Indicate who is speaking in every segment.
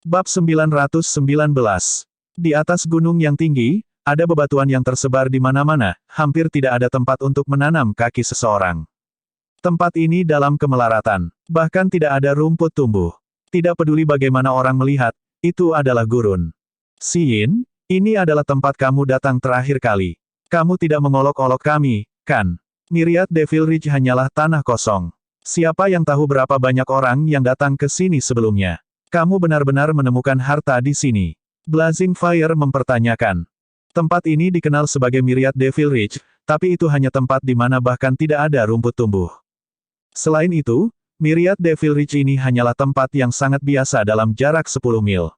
Speaker 1: Bab 919. Di atas gunung yang tinggi, ada bebatuan yang tersebar di mana-mana, hampir tidak ada tempat untuk menanam kaki seseorang. Tempat ini dalam kemelaratan. Bahkan tidak ada rumput tumbuh. Tidak peduli bagaimana orang melihat, itu adalah gurun. Yin, ini adalah tempat kamu datang terakhir kali. Kamu tidak mengolok-olok kami, kan? Myriad Devil Ridge hanyalah tanah kosong. Siapa yang tahu berapa banyak orang yang datang ke sini sebelumnya? Kamu benar-benar menemukan harta di sini. Blazing Fire mempertanyakan. Tempat ini dikenal sebagai Myriad Devil Ridge, tapi itu hanya tempat di mana bahkan tidak ada rumput tumbuh. Selain itu, Myriad Devil Ridge ini hanyalah tempat yang sangat biasa dalam jarak 10 mil.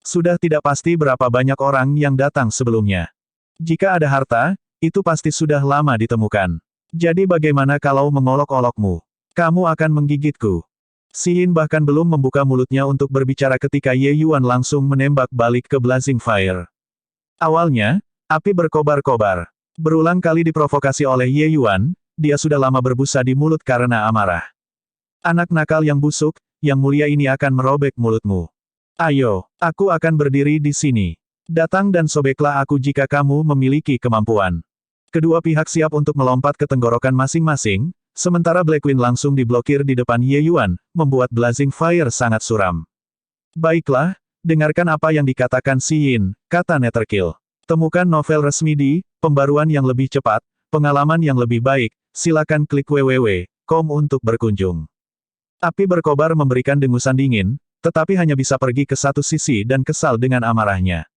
Speaker 1: Sudah tidak pasti berapa banyak orang yang datang sebelumnya. Jika ada harta, itu pasti sudah lama ditemukan. Jadi bagaimana kalau mengolok-olokmu? Kamu akan menggigitku. Yin bahkan belum membuka mulutnya untuk berbicara ketika Ye Yuan langsung menembak balik ke Blazing Fire. Awalnya, api berkobar-kobar. Berulang kali diprovokasi oleh Ye Yuan, dia sudah lama berbusa di mulut karena amarah. Anak nakal yang busuk, yang mulia ini akan merobek mulutmu. Ayo, aku akan berdiri di sini. Datang dan sobeklah aku jika kamu memiliki kemampuan. Kedua pihak siap untuk melompat ke tenggorokan masing-masing, sementara Blackwing langsung diblokir di depan Ye Yuan, membuat Blazing Fire sangat suram. Baiklah, dengarkan apa yang dikatakan Yin, kata Netherkill. Temukan novel resmi di pembaruan yang lebih cepat, pengalaman yang lebih baik, silakan klik www.com untuk berkunjung. Api berkobar memberikan dengusan dingin, tetapi hanya bisa pergi ke satu sisi dan kesal dengan amarahnya.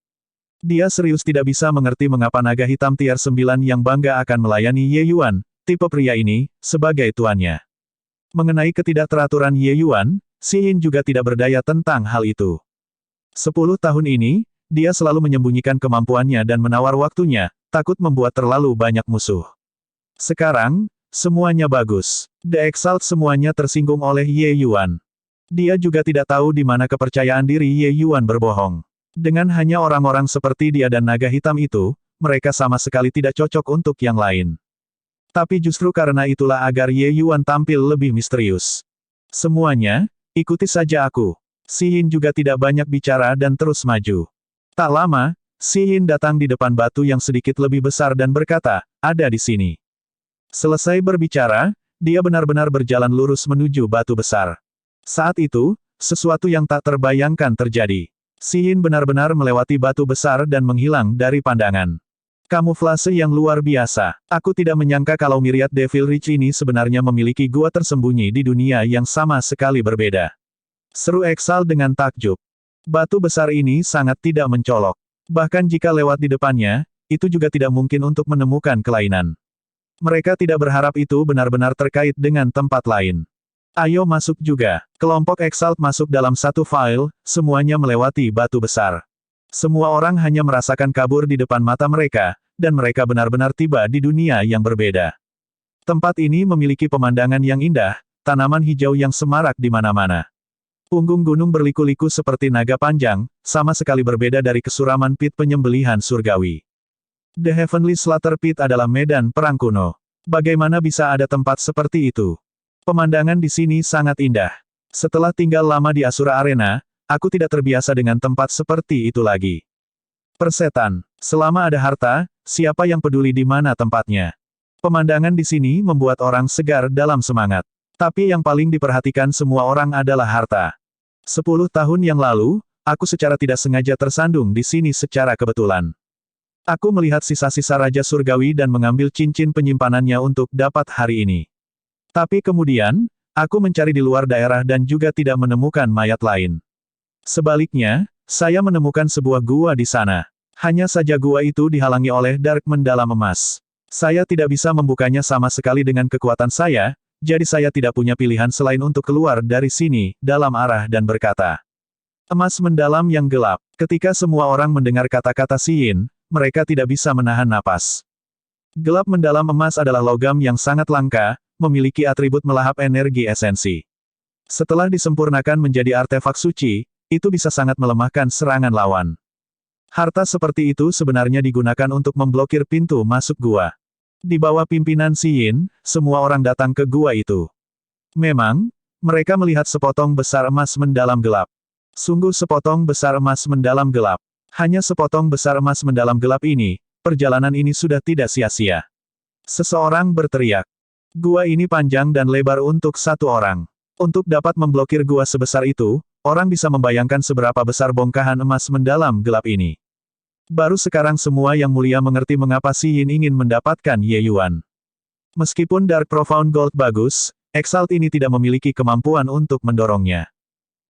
Speaker 1: Dia serius tidak bisa mengerti mengapa naga hitam tier 9 yang bangga akan melayani Ye Yuan, tipe pria ini, sebagai tuannya. Mengenai ketidakteraturan Ye Yuan, Yin juga tidak berdaya tentang hal itu. 10 tahun ini, dia selalu menyembunyikan kemampuannya dan menawar waktunya, takut membuat terlalu banyak musuh. Sekarang, semuanya bagus. The Exalt semuanya tersinggung oleh Ye Yuan. Dia juga tidak tahu di mana kepercayaan diri Ye Yuan berbohong. Dengan hanya orang-orang seperti dia dan naga hitam itu, mereka sama sekali tidak cocok untuk yang lain. Tapi justru karena itulah agar Ye Yuan tampil lebih misterius. Semuanya, ikuti saja aku. Yin juga tidak banyak bicara dan terus maju. Tak lama, Yin datang di depan batu yang sedikit lebih besar dan berkata, ada di sini. Selesai berbicara, dia benar-benar berjalan lurus menuju batu besar. Saat itu, sesuatu yang tak terbayangkan terjadi. Yin benar-benar melewati batu besar dan menghilang dari pandangan. Kamuflase yang luar biasa. Aku tidak menyangka kalau Myriad Devil Ridge ini sebenarnya memiliki gua tersembunyi di dunia yang sama sekali berbeda. Seru Exalt dengan takjub. Batu besar ini sangat tidak mencolok. Bahkan jika lewat di depannya, itu juga tidak mungkin untuk menemukan kelainan. Mereka tidak berharap itu benar-benar terkait dengan tempat lain. Ayo masuk juga. Kelompok Exalt masuk dalam satu file, semuanya melewati batu besar. Semua orang hanya merasakan kabur di depan mata mereka, dan mereka benar-benar tiba di dunia yang berbeda. Tempat ini memiliki pemandangan yang indah, tanaman hijau yang semarak di mana-mana. Punggung gunung berliku-liku seperti naga panjang, sama sekali berbeda dari kesuraman pit penyembelihan surgawi. The Heavenly Slaughter Pit adalah medan perang kuno. Bagaimana bisa ada tempat seperti itu? Pemandangan di sini sangat indah. Setelah tinggal lama di Asura Arena, aku tidak terbiasa dengan tempat seperti itu lagi. Persetan. Selama ada harta, siapa yang peduli di mana tempatnya? Pemandangan di sini membuat orang segar dalam semangat. Tapi yang paling diperhatikan semua orang adalah harta. 10 tahun yang lalu, aku secara tidak sengaja tersandung di sini secara kebetulan. Aku melihat sisa-sisa Raja Surgawi dan mengambil cincin penyimpanannya untuk dapat hari ini. Tapi kemudian, aku mencari di luar daerah dan juga tidak menemukan mayat lain. Sebaliknya, saya menemukan sebuah gua di sana. Hanya saja gua itu dihalangi oleh Dark mendalam emas. Saya tidak bisa membukanya sama sekali dengan kekuatan saya, jadi saya tidak punya pilihan selain untuk keluar dari sini, dalam arah dan berkata. Emas mendalam yang gelap. Ketika semua orang mendengar kata-kata Yin, mereka tidak bisa menahan napas. Gelap mendalam emas adalah logam yang sangat langka, memiliki atribut melahap energi esensi. Setelah disempurnakan menjadi artefak suci, itu bisa sangat melemahkan serangan lawan. Harta seperti itu sebenarnya digunakan untuk memblokir pintu masuk gua. Di bawah pimpinan Yin, semua orang datang ke gua itu. Memang, mereka melihat sepotong besar emas mendalam gelap. Sungguh sepotong besar emas mendalam gelap. Hanya sepotong besar emas mendalam gelap ini, perjalanan ini sudah tidak sia-sia. Seseorang berteriak. Gua ini panjang dan lebar untuk satu orang. Untuk dapat memblokir gua sebesar itu, orang bisa membayangkan seberapa besar bongkahan emas mendalam gelap ini. Baru sekarang semua yang mulia mengerti mengapa Si Yin ingin mendapatkan Ye Yuan. Meskipun Dark Profound Gold bagus, Exalt ini tidak memiliki kemampuan untuk mendorongnya.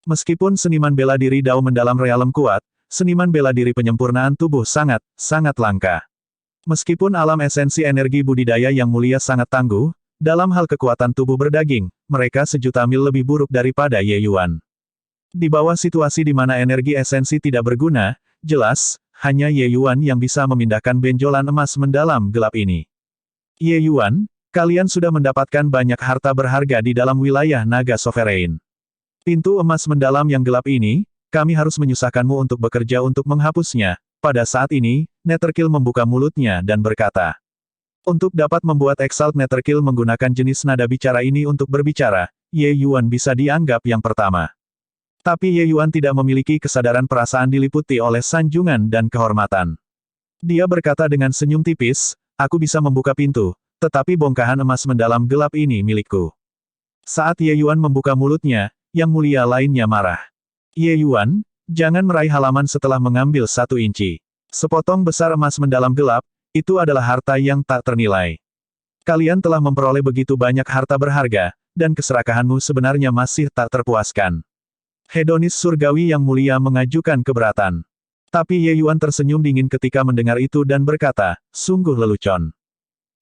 Speaker 1: Meskipun seniman bela diri Dao mendalam realem kuat, seniman bela diri penyempurnaan tubuh sangat langka. Meskipun alam esensi energi budidaya yang mulia sangat tangguh, dalam hal kekuatan tubuh berdaging, mereka sejuta mil lebih buruk daripada Ye Yuan. Di bawah situasi di mana energi esensi tidak berguna, jelas, hanya Ye Yuan yang bisa memindahkan benjolan emas mendalam gelap ini. Ye Yuan, kalian sudah mendapatkan banyak harta berharga di dalam wilayah naga sovereign. Pintu emas mendalam yang gelap ini, kami harus menyusahkanmu untuk bekerja untuk menghapusnya. Pada saat ini, Netherkill membuka mulutnya dan berkata. Untuk dapat membuat Exalt Netherkill menggunakan jenis nada bicara ini untuk berbicara, Ye Yuan bisa dianggap yang pertama. Tapi Ye Yuan tidak memiliki kesadaran perasaan diliputi oleh sanjungan dan kehormatan. Dia berkata dengan senyum tipis, aku bisa membuka pintu, tetapi bongkahan emas mendalam gelap ini milikku. Saat Ye Yuan membuka mulutnya, yang mulia lainnya marah. Ye Yuan, jangan meraih halaman setelah mengambil 1 inci. Sepotong besar emas mendalam gelap, itu adalah harta yang tak ternilai. Kalian telah memperoleh begitu banyak harta berharga, dan keserakahanmu sebenarnya masih tak terpuaskan. Hedonis surgawi yang mulia mengajukan keberatan. Tapi Ye Yuan tersenyum dingin ketika mendengar itu dan berkata, sungguh lelucon.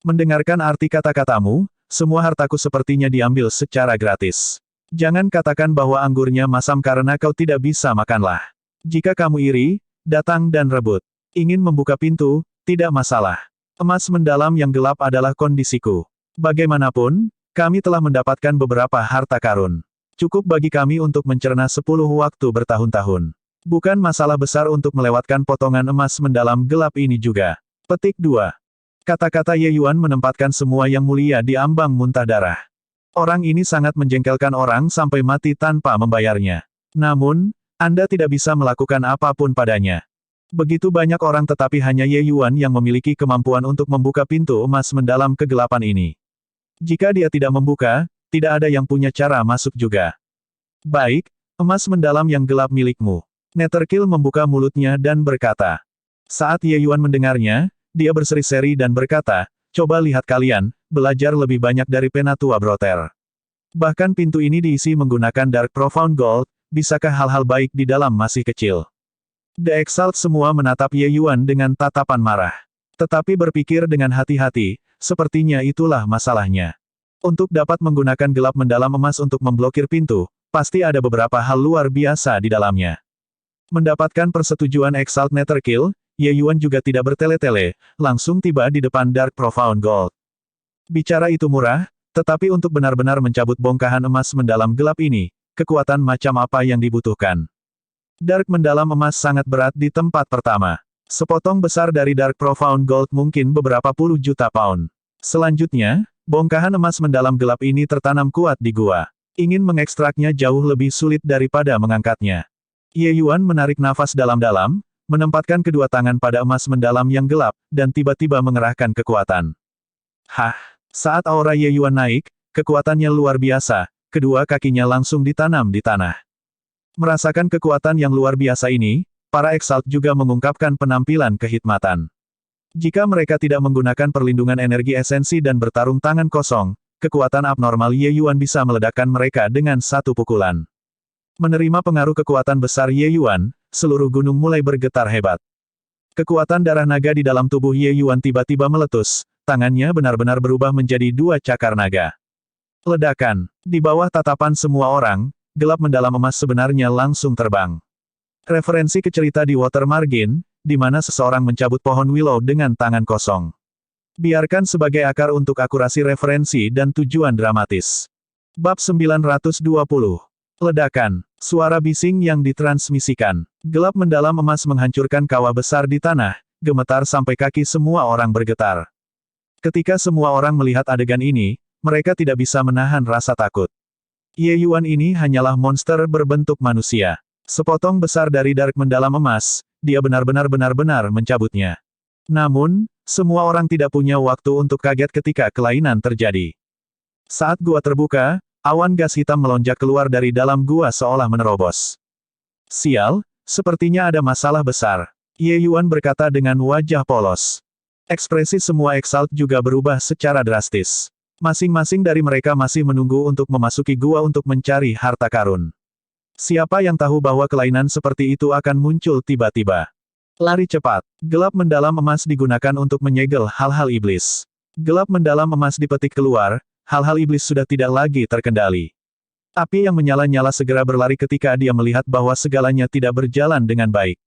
Speaker 1: Mendengarkan arti kata-katamu, semua hartaku sepertinya diambil secara gratis. Jangan katakan bahwa anggurnya masam karena kau tidak bisa makanlah. Jika kamu iri, datang dan rebut. Ingin membuka pintu, tidak masalah. Emas mendalam yang gelap adalah kondisiku. Bagaimanapun, kami telah mendapatkan beberapa harta karun. Cukup bagi kami untuk mencerna 10 waktu bertahun-tahun. Bukan masalah besar untuk melewatkan potongan emas mendalam gelap ini juga. Petik 2. Kata-kata Ye Yuan menempatkan semua yang mulia di ambang muntah darah. Orang ini sangat menjengkelkan orang sampai mati tanpa membayarnya. Namun, Anda tidak bisa melakukan apapun padanya. Begitu banyak orang tetapi hanya Ye Yuan yang memiliki kemampuan untuk membuka pintu emas mendalam kegelapan ini. Jika dia tidak membuka, tidak ada yang punya cara masuk juga. Baik, emas mendalam yang gelap milikmu. Netherkill membuka mulutnya dan berkata. Saat Ye Yuan mendengarnya, dia berseri-seri dan berkata, coba lihat kalian, belajar lebih banyak dari Penatua Broter. Bahkan pintu ini diisi menggunakan Dark Profound Gold, bisakah hal-hal baik di dalam masih kecil? The Exalt semua menatap Ye Yuan dengan tatapan marah. Tetapi berpikir dengan hati-hati, sepertinya itulah masalahnya. Untuk dapat menggunakan gelap mendalam emas untuk memblokir pintu, pasti ada beberapa hal luar biasa di dalamnya. Mendapatkan persetujuan Exalt Netherkill, Ye Yuan juga tidak bertele-tele, langsung tiba di depan Dark Profound Gold. Bicara itu murah, tetapi untuk benar-benar mencabut bongkahan emas mendalam gelap ini, kekuatan macam apa yang dibutuhkan? Dark mendalam emas sangat berat di tempat pertama. Sepotong besar dari Dark Profound Gold mungkin beberapa puluh juta pound. Selanjutnya, bongkahan emas mendalam gelap ini tertanam kuat di gua. Ingin mengekstraknya jauh lebih sulit daripada mengangkatnya. Ye Yuan menarik nafas dalam-dalam, menempatkan kedua tangan pada emas mendalam yang gelap, dan tiba-tiba mengerahkan kekuatan. Hah! Saat aura Ye Yuan naik, kekuatannya luar biasa, kedua kakinya langsung ditanam di tanah. Merasakan kekuatan yang luar biasa ini, para Exalt juga mengungkapkan penampilan kehikmatan. Jika mereka tidak menggunakan perlindungan energi esensi dan bertarung tangan kosong, kekuatan abnormal Ye Yuan bisa meledakkan mereka dengan satu pukulan. Menerima pengaruh kekuatan besar Ye Yuan, seluruh gunung mulai bergetar hebat. Kekuatan darah naga di dalam tubuh Ye Yuan tiba-tiba meletus, tangannya benar-benar berubah menjadi 2 cakar naga. Ledakan. Di bawah tatapan semua orang, gelap mendalam emas sebenarnya langsung terbang. Referensi ke cerita di Water Margin, di mana seseorang mencabut pohon willow dengan tangan kosong. Biarkan sebagai akar untuk akurasi referensi dan tujuan dramatis. Bab 920. Ledakan. Suara bising yang ditransmisikan. Gelap mendalam emas menghancurkan kawah besar di tanah, gemetar sampai kaki semua orang bergetar. Ketika semua orang melihat adegan ini, mereka tidak bisa menahan rasa takut. Ye Yuan ini hanyalah monster berbentuk manusia. Sepotong besar dari dark mendalam emas, dia benar-benar mencabutnya. Namun, semua orang tidak punya waktu untuk kaget ketika kelainan terjadi. Saat gua terbuka, awan gas hitam melonjak keluar dari dalam gua seolah menerobos. Sial, sepertinya ada masalah besar. Ye Yuan berkata dengan wajah polos. Ekspresi semua Exalt juga berubah secara drastis. Masing-masing dari mereka masih menunggu untuk memasuki gua untuk mencari harta karun. Siapa yang tahu bahwa kelainan seperti itu akan muncul tiba-tiba? Lari cepat. Gelap mendalam emas digunakan untuk menyegel hal-hal iblis. Gelap mendalam emas dipetik keluar, hal-hal iblis sudah tidak lagi terkendali. Api yang menyala-nyala segera berlari ketika dia melihat bahwa segalanya tidak berjalan dengan baik.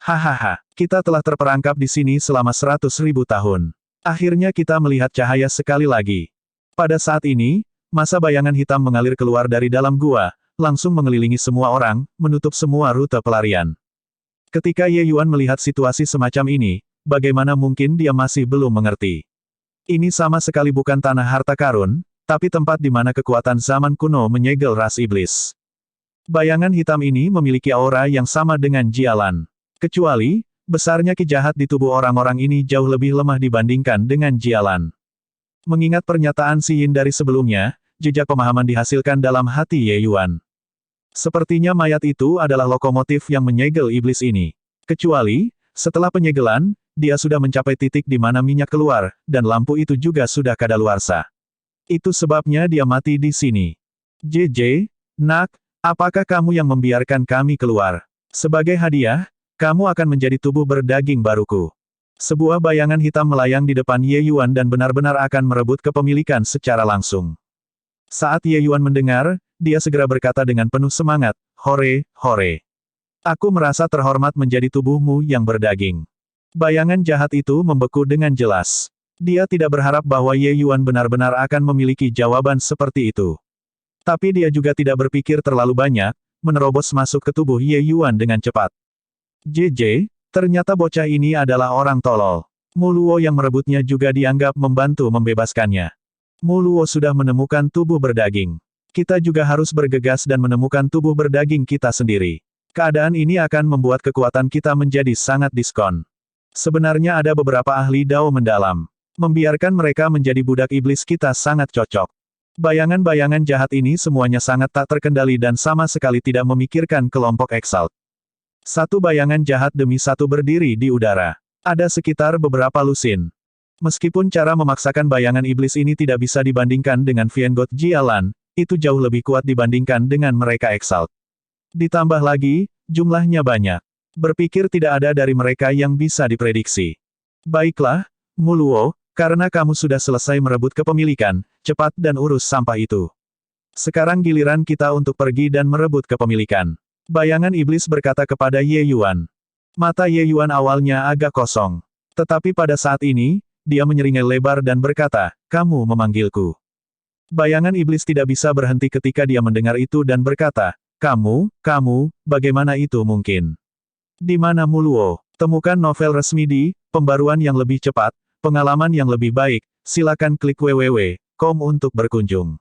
Speaker 1: Hahaha, kita telah terperangkap di sini selama 100.000 tahun. Akhirnya kita melihat cahaya sekali lagi. Pada saat ini, masa bayangan hitam mengalir keluar dari dalam gua, langsung mengelilingi semua orang, menutup semua rute pelarian. Ketika Ye Yuan melihat situasi semacam ini, bagaimana mungkin dia masih belum mengerti? Ini sama sekali bukan tanah harta karun, tapi tempat di mana kekuatan zaman kuno menyegel ras iblis. Bayangan hitam ini memiliki aura yang sama dengan Jialan. Kecuali, besarnya ki jahat di tubuh orang-orang ini jauh lebih lemah dibandingkan dengan Jialan. Mengingat pernyataan Si Yin dari sebelumnya, jejak pemahaman dihasilkan dalam hati Ye Yuan. Sepertinya mayat itu adalah lokomotif yang menyegel iblis ini. Kecuali, setelah penyegelan, dia sudah mencapai titik di mana minyak keluar, dan lampu itu juga sudah kadaluarsa. Itu sebabnya dia mati di sini. JJ, nak, apakah kamu yang membiarkan kami keluar? Sebagai hadiah, kamu akan menjadi tubuh berdaging baruku. Sebuah bayangan hitam melayang di depan Ye Yuan dan benar-benar akan merebut kepemilikan secara langsung. Saat Ye Yuan mendengar, dia segera berkata dengan penuh semangat, "Hore, hore. Aku merasa terhormat menjadi tubuhmu yang berdaging." Bayangan jahat itu membeku dengan jelas. Dia tidak berharap bahwa Ye Yuan benar-benar akan memiliki jawaban seperti itu. Tapi dia juga tidak berpikir terlalu banyak, menerobos masuk ke tubuh Ye Yuan dengan cepat. JJ, ternyata bocah ini adalah orang tolol. Muluo yang merebutnya juga dianggap membantu membebaskannya. Muluo sudah menemukan tubuh berdaging. Kita juga harus bergegas dan menemukan tubuh berdaging kita sendiri. Keadaan ini akan membuat kekuatan kita menjadi sangat diskon. Sebenarnya ada beberapa ahli Dao mendalam. Membiarkan mereka menjadi budak iblis kita sangat cocok. Bayangan-bayangan jahat ini semuanya sangat tak terkendali dan sama sekali tidak memikirkan kelompok Exalt. Satu bayangan jahat demi satu berdiri di udara. Ada sekitar beberapa lusin. Meskipun cara memaksakan bayangan iblis ini tidak bisa dibandingkan dengan Vienggot Jialan, itu jauh lebih kuat dibandingkan dengan mereka Exalt. Ditambah lagi, jumlahnya banyak. Berpikir tidak ada dari mereka yang bisa diprediksi. Baiklah, Muluo, karena kamu sudah selesai merebut kepemilikan, cepat dan urus sampah itu. Sekarang giliran kita untuk pergi dan merebut kepemilikan. Bayangan iblis berkata kepada Ye Yuan. Mata Ye Yuan awalnya agak kosong. Tetapi pada saat ini, dia menyeringai lebar dan berkata, "Kamu memanggilku." Bayangan iblis tidak bisa berhenti ketika dia mendengar itu dan berkata, kamu, bagaimana itu mungkin? Di mana Muluo? Temukan novel resmi di Pembaruan yang lebih cepat, pengalaman yang lebih baik, silakan klik www.com untuk berkunjung.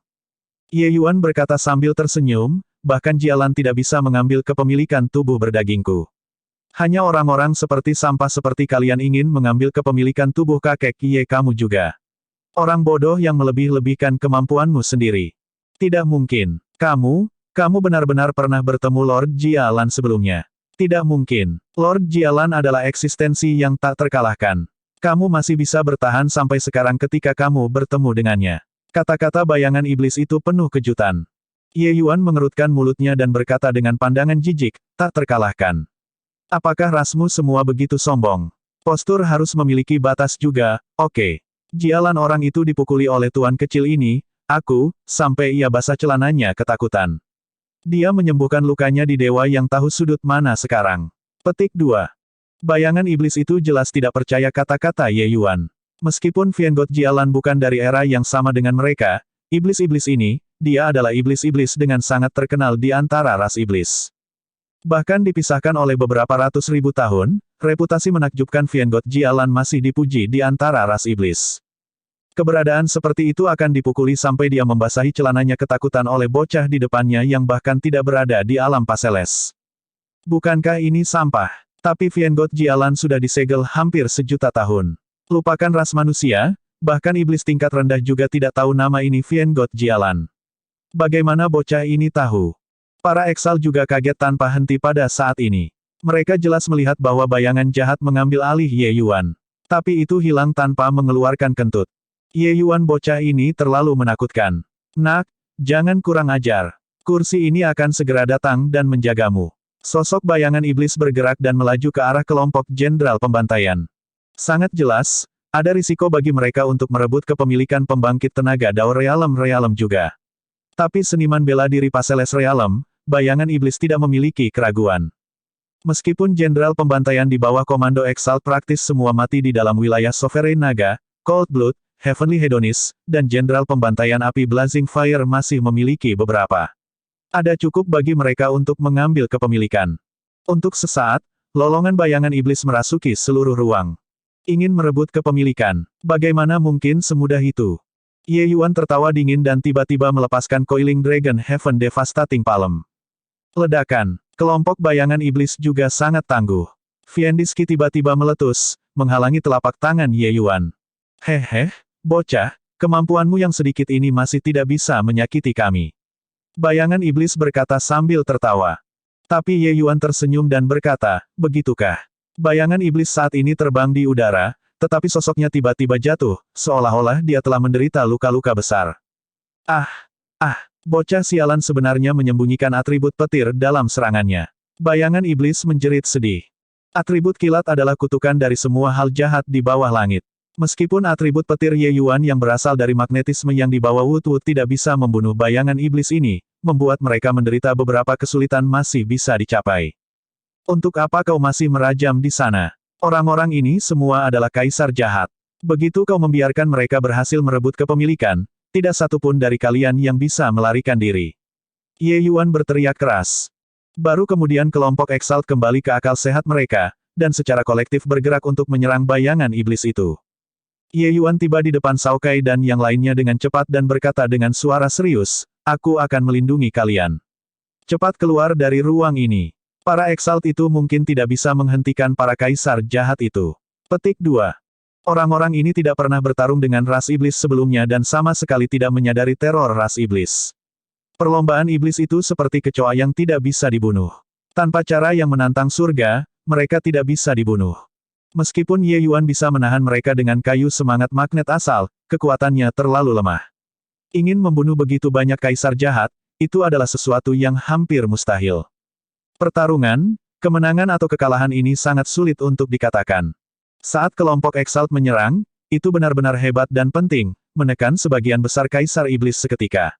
Speaker 1: Ye Yuan berkata sambil tersenyum, bahkan Jialan tidak bisa mengambil kepemilikan tubuh berdagingku. Hanya orang-orang seperti sampah seperti kalian ingin mengambil kepemilikan tubuh kakek Ye kamu juga. Orang bodoh yang melebih-lebihkan kemampuanmu sendiri. Tidak mungkin. Kamu benar-benar pernah bertemu Lord Jialan sebelumnya. Tidak mungkin. Lord Jialan adalah eksistensi yang tak terkalahkan. Kamu masih bisa bertahan sampai sekarang ketika kamu bertemu dengannya. Kata-kata bayangan iblis itu penuh kejutan. Ye Yuan mengerutkan mulutnya dan berkata dengan pandangan jijik, tak terkalahkan. Apakah rasmu semua begitu sombong? Postur harus memiliki batas juga, oke. Jialan orang itu dipukuli oleh tuan kecil ini, sampai ia basah celananya ketakutan. Dia menyembuhkan lukanya di dewa yang tahu sudut mana sekarang. Petik 2. Bayangan iblis itu jelas tidak percaya kata-kata Ye Yuan. Meskipun Vienggot Jialan bukan dari era yang sama dengan mereka, iblis-iblis ini, dia adalah iblis-iblis dengan sangat terkenal di antara ras iblis. Bahkan dipisahkan oleh beberapa ratus ribu tahun, reputasi menakjubkan Vienggot Jialan masih dipuji di antara ras iblis. Keberadaan seperti itu akan dipukuli sampai dia membasahi celananya ketakutan oleh bocah di depannya yang bahkan tidak berada di alam Paseles. Bukankah ini sampah? Tapi Viengot Jialan sudah disegel hampir sejuta tahun. Lupakan ras manusia, bahkan iblis tingkat rendah juga tidak tahu nama ini Viengot Jialan. Bagaimana bocah ini tahu? Para Exalt juga kaget tanpa henti pada saat ini. Mereka jelas melihat bahwa bayangan jahat mengambil alih Ye Yuan. Tapi itu hilang tanpa mengeluarkan kentut. Ye Yuan bocah ini terlalu menakutkan. Nak, jangan kurang ajar. Kursi ini akan segera datang dan menjagamu. Sosok bayangan iblis bergerak dan melaju ke arah kelompok jenderal pembantaian. Sangat jelas, ada risiko bagi mereka untuk merebut kepemilikan pembangkit tenaga Dao Realem juga. Tapi seniman bela diri Paseles Realem, bayangan iblis tidak memiliki keraguan. Meskipun jenderal pembantaian di bawah komando Exalt praktis semua mati di dalam wilayah Sovereign Naga, Cold Blood, Heavenly Hedonist, dan jenderal pembantaian api Blazing Fire masih memiliki beberapa. Ada cukup bagi mereka untuk mengambil kepemilikan. Untuk sesaat, lolongan bayangan iblis merasuki seluruh ruang. Ingin merebut kepemilikan. Bagaimana mungkin semudah itu? Ye Yuan tertawa dingin dan tiba-tiba melepaskan Coiling Dragon Heaven Devastating Palm. Ledakan. Kelompok bayangan iblis juga sangat tangguh. Viendisky tiba-tiba meletus, menghalangi telapak tangan Ye Yuan. Hehe, bocah, kemampuanmu yang sedikit ini masih tidak bisa menyakiti kami. Bayangan iblis berkata sambil tertawa. Tapi Ye Yuan tersenyum dan berkata, begitukah? Bayangan iblis saat ini terbang di udara, tetapi sosoknya tiba-tiba jatuh, seolah-olah dia telah menderita luka-luka besar. Bocah sialan sebenarnya menyembunyikan atribut petir dalam serangannya. Bayangan iblis menjerit sedih. Atribut kilat adalah kutukan dari semua hal jahat di bawah langit. Meskipun atribut petir Ye Yuan yang berasal dari magnetisme yang dibawa Wood tidak bisa membunuh bayangan iblis ini, membuat mereka menderita beberapa kesulitan masih bisa dicapai. Untuk apa kau masih merajam di sana? Orang-orang ini semua adalah kaisar jahat. Begitu kau membiarkan mereka berhasil merebut kepemilikan, tidak satupun dari kalian yang bisa melarikan diri. Ye Yuan berteriak keras. Baru kemudian kelompok Exalt kembali ke akal sehat mereka, dan secara kolektif bergerak untuk menyerang bayangan iblis itu. Ye Yuan tiba di depan Cao Kai dan yang lainnya dengan cepat dan berkata dengan suara serius, aku akan melindungi kalian. Cepat keluar dari ruang ini. Para Exalt itu mungkin tidak bisa menghentikan para kaisar jahat itu. Petik 2. Orang-orang ini tidak pernah bertarung dengan ras iblis sebelumnya dan sama sekali tidak menyadari teror ras iblis. Perlombaan iblis itu seperti kecoa yang tidak bisa dibunuh. Tanpa cara yang menantang surga, mereka tidak bisa dibunuh. Meskipun Ye Yuan bisa menahan mereka dengan kayu semangat magnet asal, kekuatannya terlalu lemah. Ingin membunuh begitu banyak kaisar jahat, itu adalah sesuatu yang hampir mustahil. Pertarungan, kemenangan atau kekalahan ini sangat sulit untuk dikatakan. Saat kelompok Exalt menyerang, itu benar-benar hebat dan penting, menekan sebagian besar kaisar iblis seketika.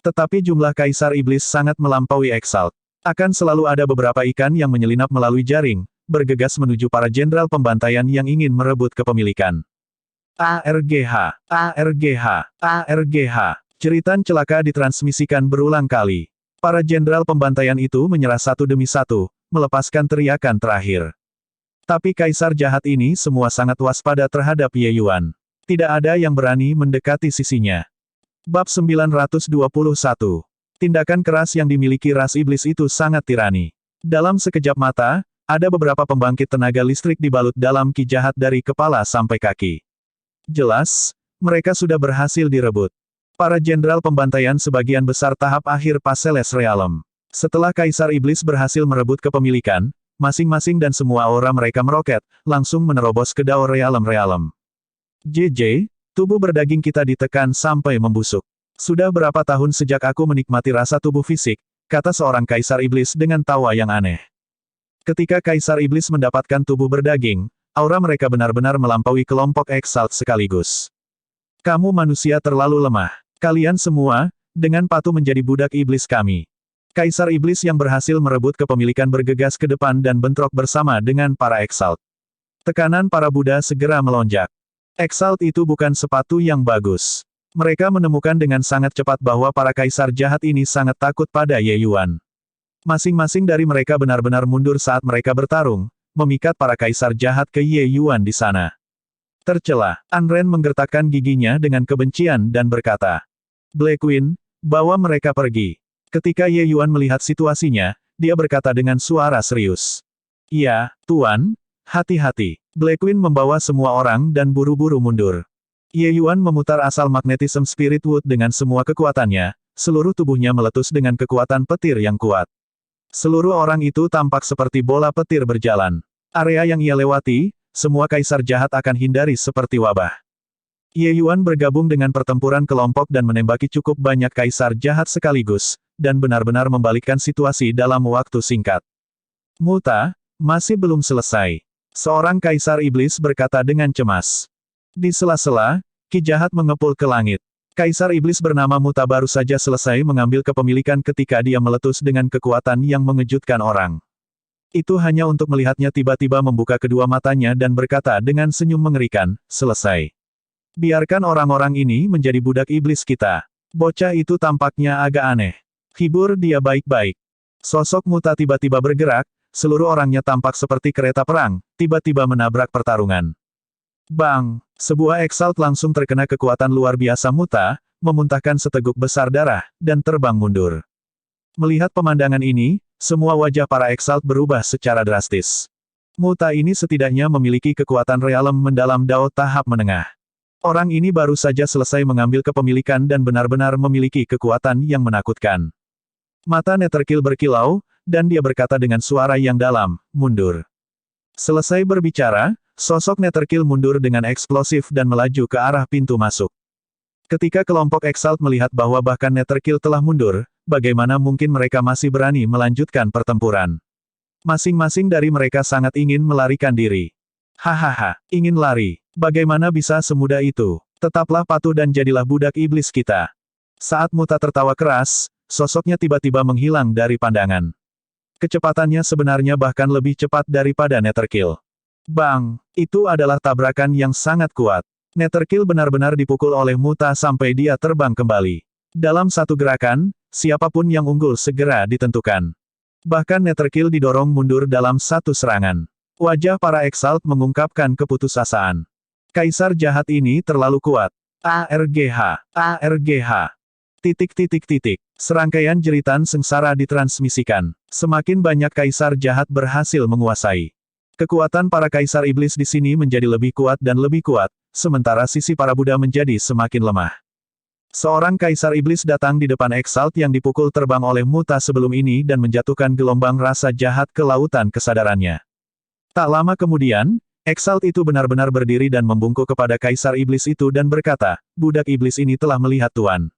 Speaker 1: Tetapi jumlah kaisar iblis sangat melampaui Exalt. Akan selalu ada beberapa ikan yang menyelinap melalui jaring, bergegas menuju para jenderal pembantaian yang ingin merebut kepemilikan. ARGH, ARGH, ARGH. Jeritan celaka ditransmisikan berulang kali. Para jenderal pembantaian itu menyerah satu demi satu, melepaskan teriakan terakhir. Tapi kaisar jahat ini semua sangat waspada terhadap Ye Yuan. Tidak ada yang berani mendekati sisinya. Bab 921. Tindakan keras yang dimiliki ras iblis itu sangat tirani. Dalam sekejap mata, ada beberapa pembangkit tenaga listrik dibalut dalam ki jahat dari kepala sampai kaki. Jelas, mereka sudah berhasil direbut. Para jenderal pembantaian sebagian besar tahap akhir Paseles Realem. Setelah kaisar iblis berhasil merebut kepemilikan, masing-masing dan semua aura mereka meroket, langsung menerobos ke Dao Realem. JJ, tubuh berdaging kita ditekan sampai membusuk. Sudah berapa tahun sejak aku menikmati rasa tubuh fisik, kata seorang kaisar iblis dengan tawa yang aneh. Ketika kaisar iblis mendapatkan tubuh berdaging, aura mereka benar-benar melampaui kelompok Exalt sekaligus. Kamu manusia terlalu lemah. Kalian semua, dengan patuh menjadi budak iblis kami. Kaisar iblis yang berhasil merebut kepemilikan bergegas ke depan dan bentrok bersama dengan para Exalt. Tekanan para Buddha segera melonjak. Exalt itu bukan sepatu yang bagus. Mereka menemukan dengan sangat cepat bahwa para kaisar jahat ini sangat takut pada Ye Yuan. Masing-masing dari mereka benar-benar mundur saat mereka bertarung, memikat para kaisar jahat ke Ye Yuan di sana. Tercela, Anren menggertakkan giginya dengan kebencian dan berkata, Black Queen, bawa mereka pergi. Ketika Ye Yuan melihat situasinya, dia berkata dengan suara serius. "Iya, Tuan, hati-hati." Black Queen membawa semua orang dan buru-buru mundur. Ye Yuan memutar asal magnetism Spirit Wood dengan semua kekuatannya, seluruh tubuhnya meletus dengan kekuatan petir yang kuat. Seluruh orang itu tampak seperti bola petir berjalan. Area yang ia lewati, semua kaisar jahat akan hindari seperti wabah. Ye Yuan bergabung dengan pertempuran kelompok dan menembaki cukup banyak kaisar jahat sekaligus, dan benar-benar membalikkan situasi dalam waktu singkat. "Muta, masih belum selesai." Seorang kaisar iblis berkata dengan cemas. Di sela-sela, ki jahat mengepul ke langit. Kaisar iblis bernama Muta baru saja selesai mengambil kepemilikan ketika dia meletus dengan kekuatan yang mengejutkan orang. Itu hanya untuk melihatnya tiba-tiba membuka kedua matanya dan berkata dengan senyum mengerikan, "Selesai. Biarkan orang-orang ini menjadi budak iblis kita." Bocah itu tampaknya agak aneh. Hibur dia baik-baik. Sosok Muta tiba-tiba bergerak, seluruh orangnya tampak seperti kereta perang, tiba-tiba menabrak pertarungan. Bang! Sebuah Exalt langsung terkena kekuatan luar biasa Muta, memuntahkan seteguk besar darah, dan terbang mundur. Melihat pemandangan ini, semua wajah para Exalt berubah secara drastis. Muta ini setidaknya memiliki kekuatan realem mendalam Dao tahap menengah. Orang ini baru saja selesai mengambil kepemilikan dan benar-benar memiliki kekuatan yang menakutkan. Mata Netherkill berkilau, dan dia berkata dengan suara yang dalam, "Mundur." Selesai berbicara, sosok Netherkill mundur dengan eksplosif dan melaju ke arah pintu masuk. Ketika kelompok Exalt melihat bahwa bahkan Netherkill telah mundur, bagaimana mungkin mereka masih berani melanjutkan pertempuran? Masing-masing dari mereka sangat ingin melarikan diri. Hahaha, ingin lari. Bagaimana bisa semudah itu? Tetaplah patuh dan jadilah budak iblis kita. Saat Muta tertawa keras, sosoknya tiba-tiba menghilang dari pandangan. Kecepatannya sebenarnya bahkan lebih cepat daripada Netherkill. Bang! Itu adalah tabrakan yang sangat kuat. Netherkill benar-benar dipukul oleh Muta sampai dia terbang kembali. Dalam satu gerakan, siapapun yang unggul segera ditentukan. Bahkan Netherkill didorong mundur dalam satu serangan. Wajah para Exalt mengungkapkan keputusasaan. Kaisar jahat ini terlalu kuat. ARGH. ARGH. Titik. Serangkaian jeritan sengsara ditransmisikan. Semakin banyak kaisar jahat berhasil menguasai. Kekuatan para kaisar iblis di sini menjadi lebih kuat dan lebih kuat, sementara sisi para Buddha menjadi semakin lemah. Seorang kaisar iblis datang di depan Exalt yang dipukul terbang oleh Muta sebelum ini dan menjatuhkan gelombang rasa jahat ke lautan kesadarannya. Tak lama kemudian, Exalt itu benar-benar berdiri dan membungkuk kepada kaisar iblis itu dan berkata, "Budak iblis ini telah melihat Tuan."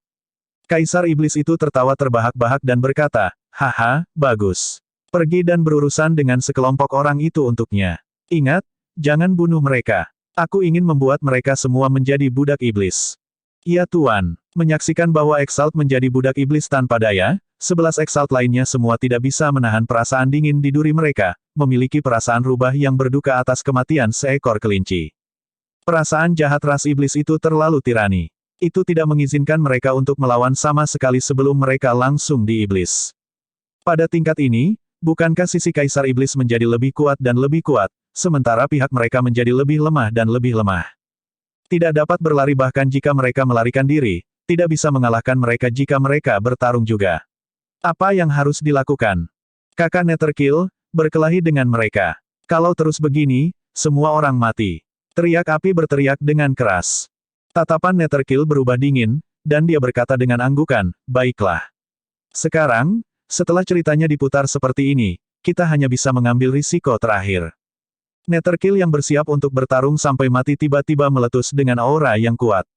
Speaker 1: Kaisar iblis itu tertawa terbahak-bahak dan berkata, "Haha, bagus. Pergi dan berurusan dengan sekelompok orang itu untuknya. Ingat, jangan bunuh mereka. Aku ingin membuat mereka semua menjadi budak iblis." "Iya Tuan." Menyaksikan bahwa Exalt menjadi budak iblis tanpa daya, 11 Exalt lainnya semua tidak bisa menahan perasaan dingin di duri mereka, memiliki perasaan rubah yang berduka atas kematian seekor kelinci. Perasaan jahat ras iblis itu terlalu tirani. Itu tidak mengizinkan mereka untuk melawan sama sekali sebelum mereka langsung diiblis. Pada tingkat ini, bukankah sisi kaisar iblis menjadi lebih kuat dan lebih kuat, sementara pihak mereka menjadi lebih lemah dan lebih lemah? Tidak dapat berlari bahkan jika mereka melarikan diri, tidak bisa mengalahkan mereka jika mereka bertarung juga. Apa yang harus dilakukan? Kakak Netherkill, berkelahi dengan mereka. Kalau terus begini, semua orang mati. Teriak api berteriak dengan keras. Tatapan Netherkill berubah dingin, dan dia berkata dengan anggukan, "Baiklah. Sekarang, setelah ceritanya diputar seperti ini, kita hanya bisa mengambil risiko terakhir." Netherkill yang bersiap untuk bertarung sampai mati tiba-tiba meletus dengan aura yang kuat.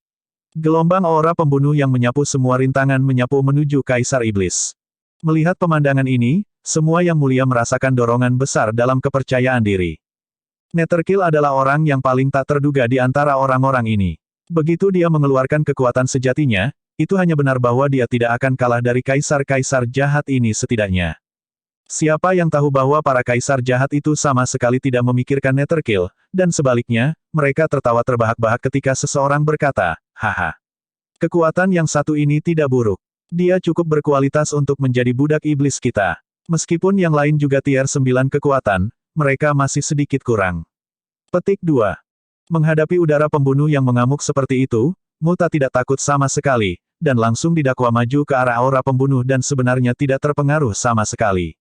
Speaker 1: Gelombang aura pembunuh yang menyapu semua rintangan menyapu menuju Kaisar Iblis. Melihat pemandangan ini, semua yang mulia merasakan dorongan besar dalam kepercayaan diri. Netherkill adalah orang yang paling tak terduga di antara orang-orang ini. Begitu dia mengeluarkan kekuatan sejatinya, itu hanya benar bahwa dia tidak akan kalah dari kaisar-kaisar jahat ini setidaknya. Siapa yang tahu bahwa para kaisar jahat itu sama sekali tidak memikirkan Netherkill, dan sebaliknya, mereka tertawa terbahak-bahak ketika seseorang berkata, "Haha. Kekuatan yang satu ini tidak buruk. Dia cukup berkualitas untuk menjadi budak iblis kita. Meskipun yang lain juga tier 9 kekuatan, mereka masih sedikit kurang." Petik 2. Menghadapi udara pembunuh yang mengamuk seperti itu, Muta tidak takut sama sekali, dan langsung didakwa maju ke arah aura pembunuh dan sebenarnya tidak terpengaruh sama sekali.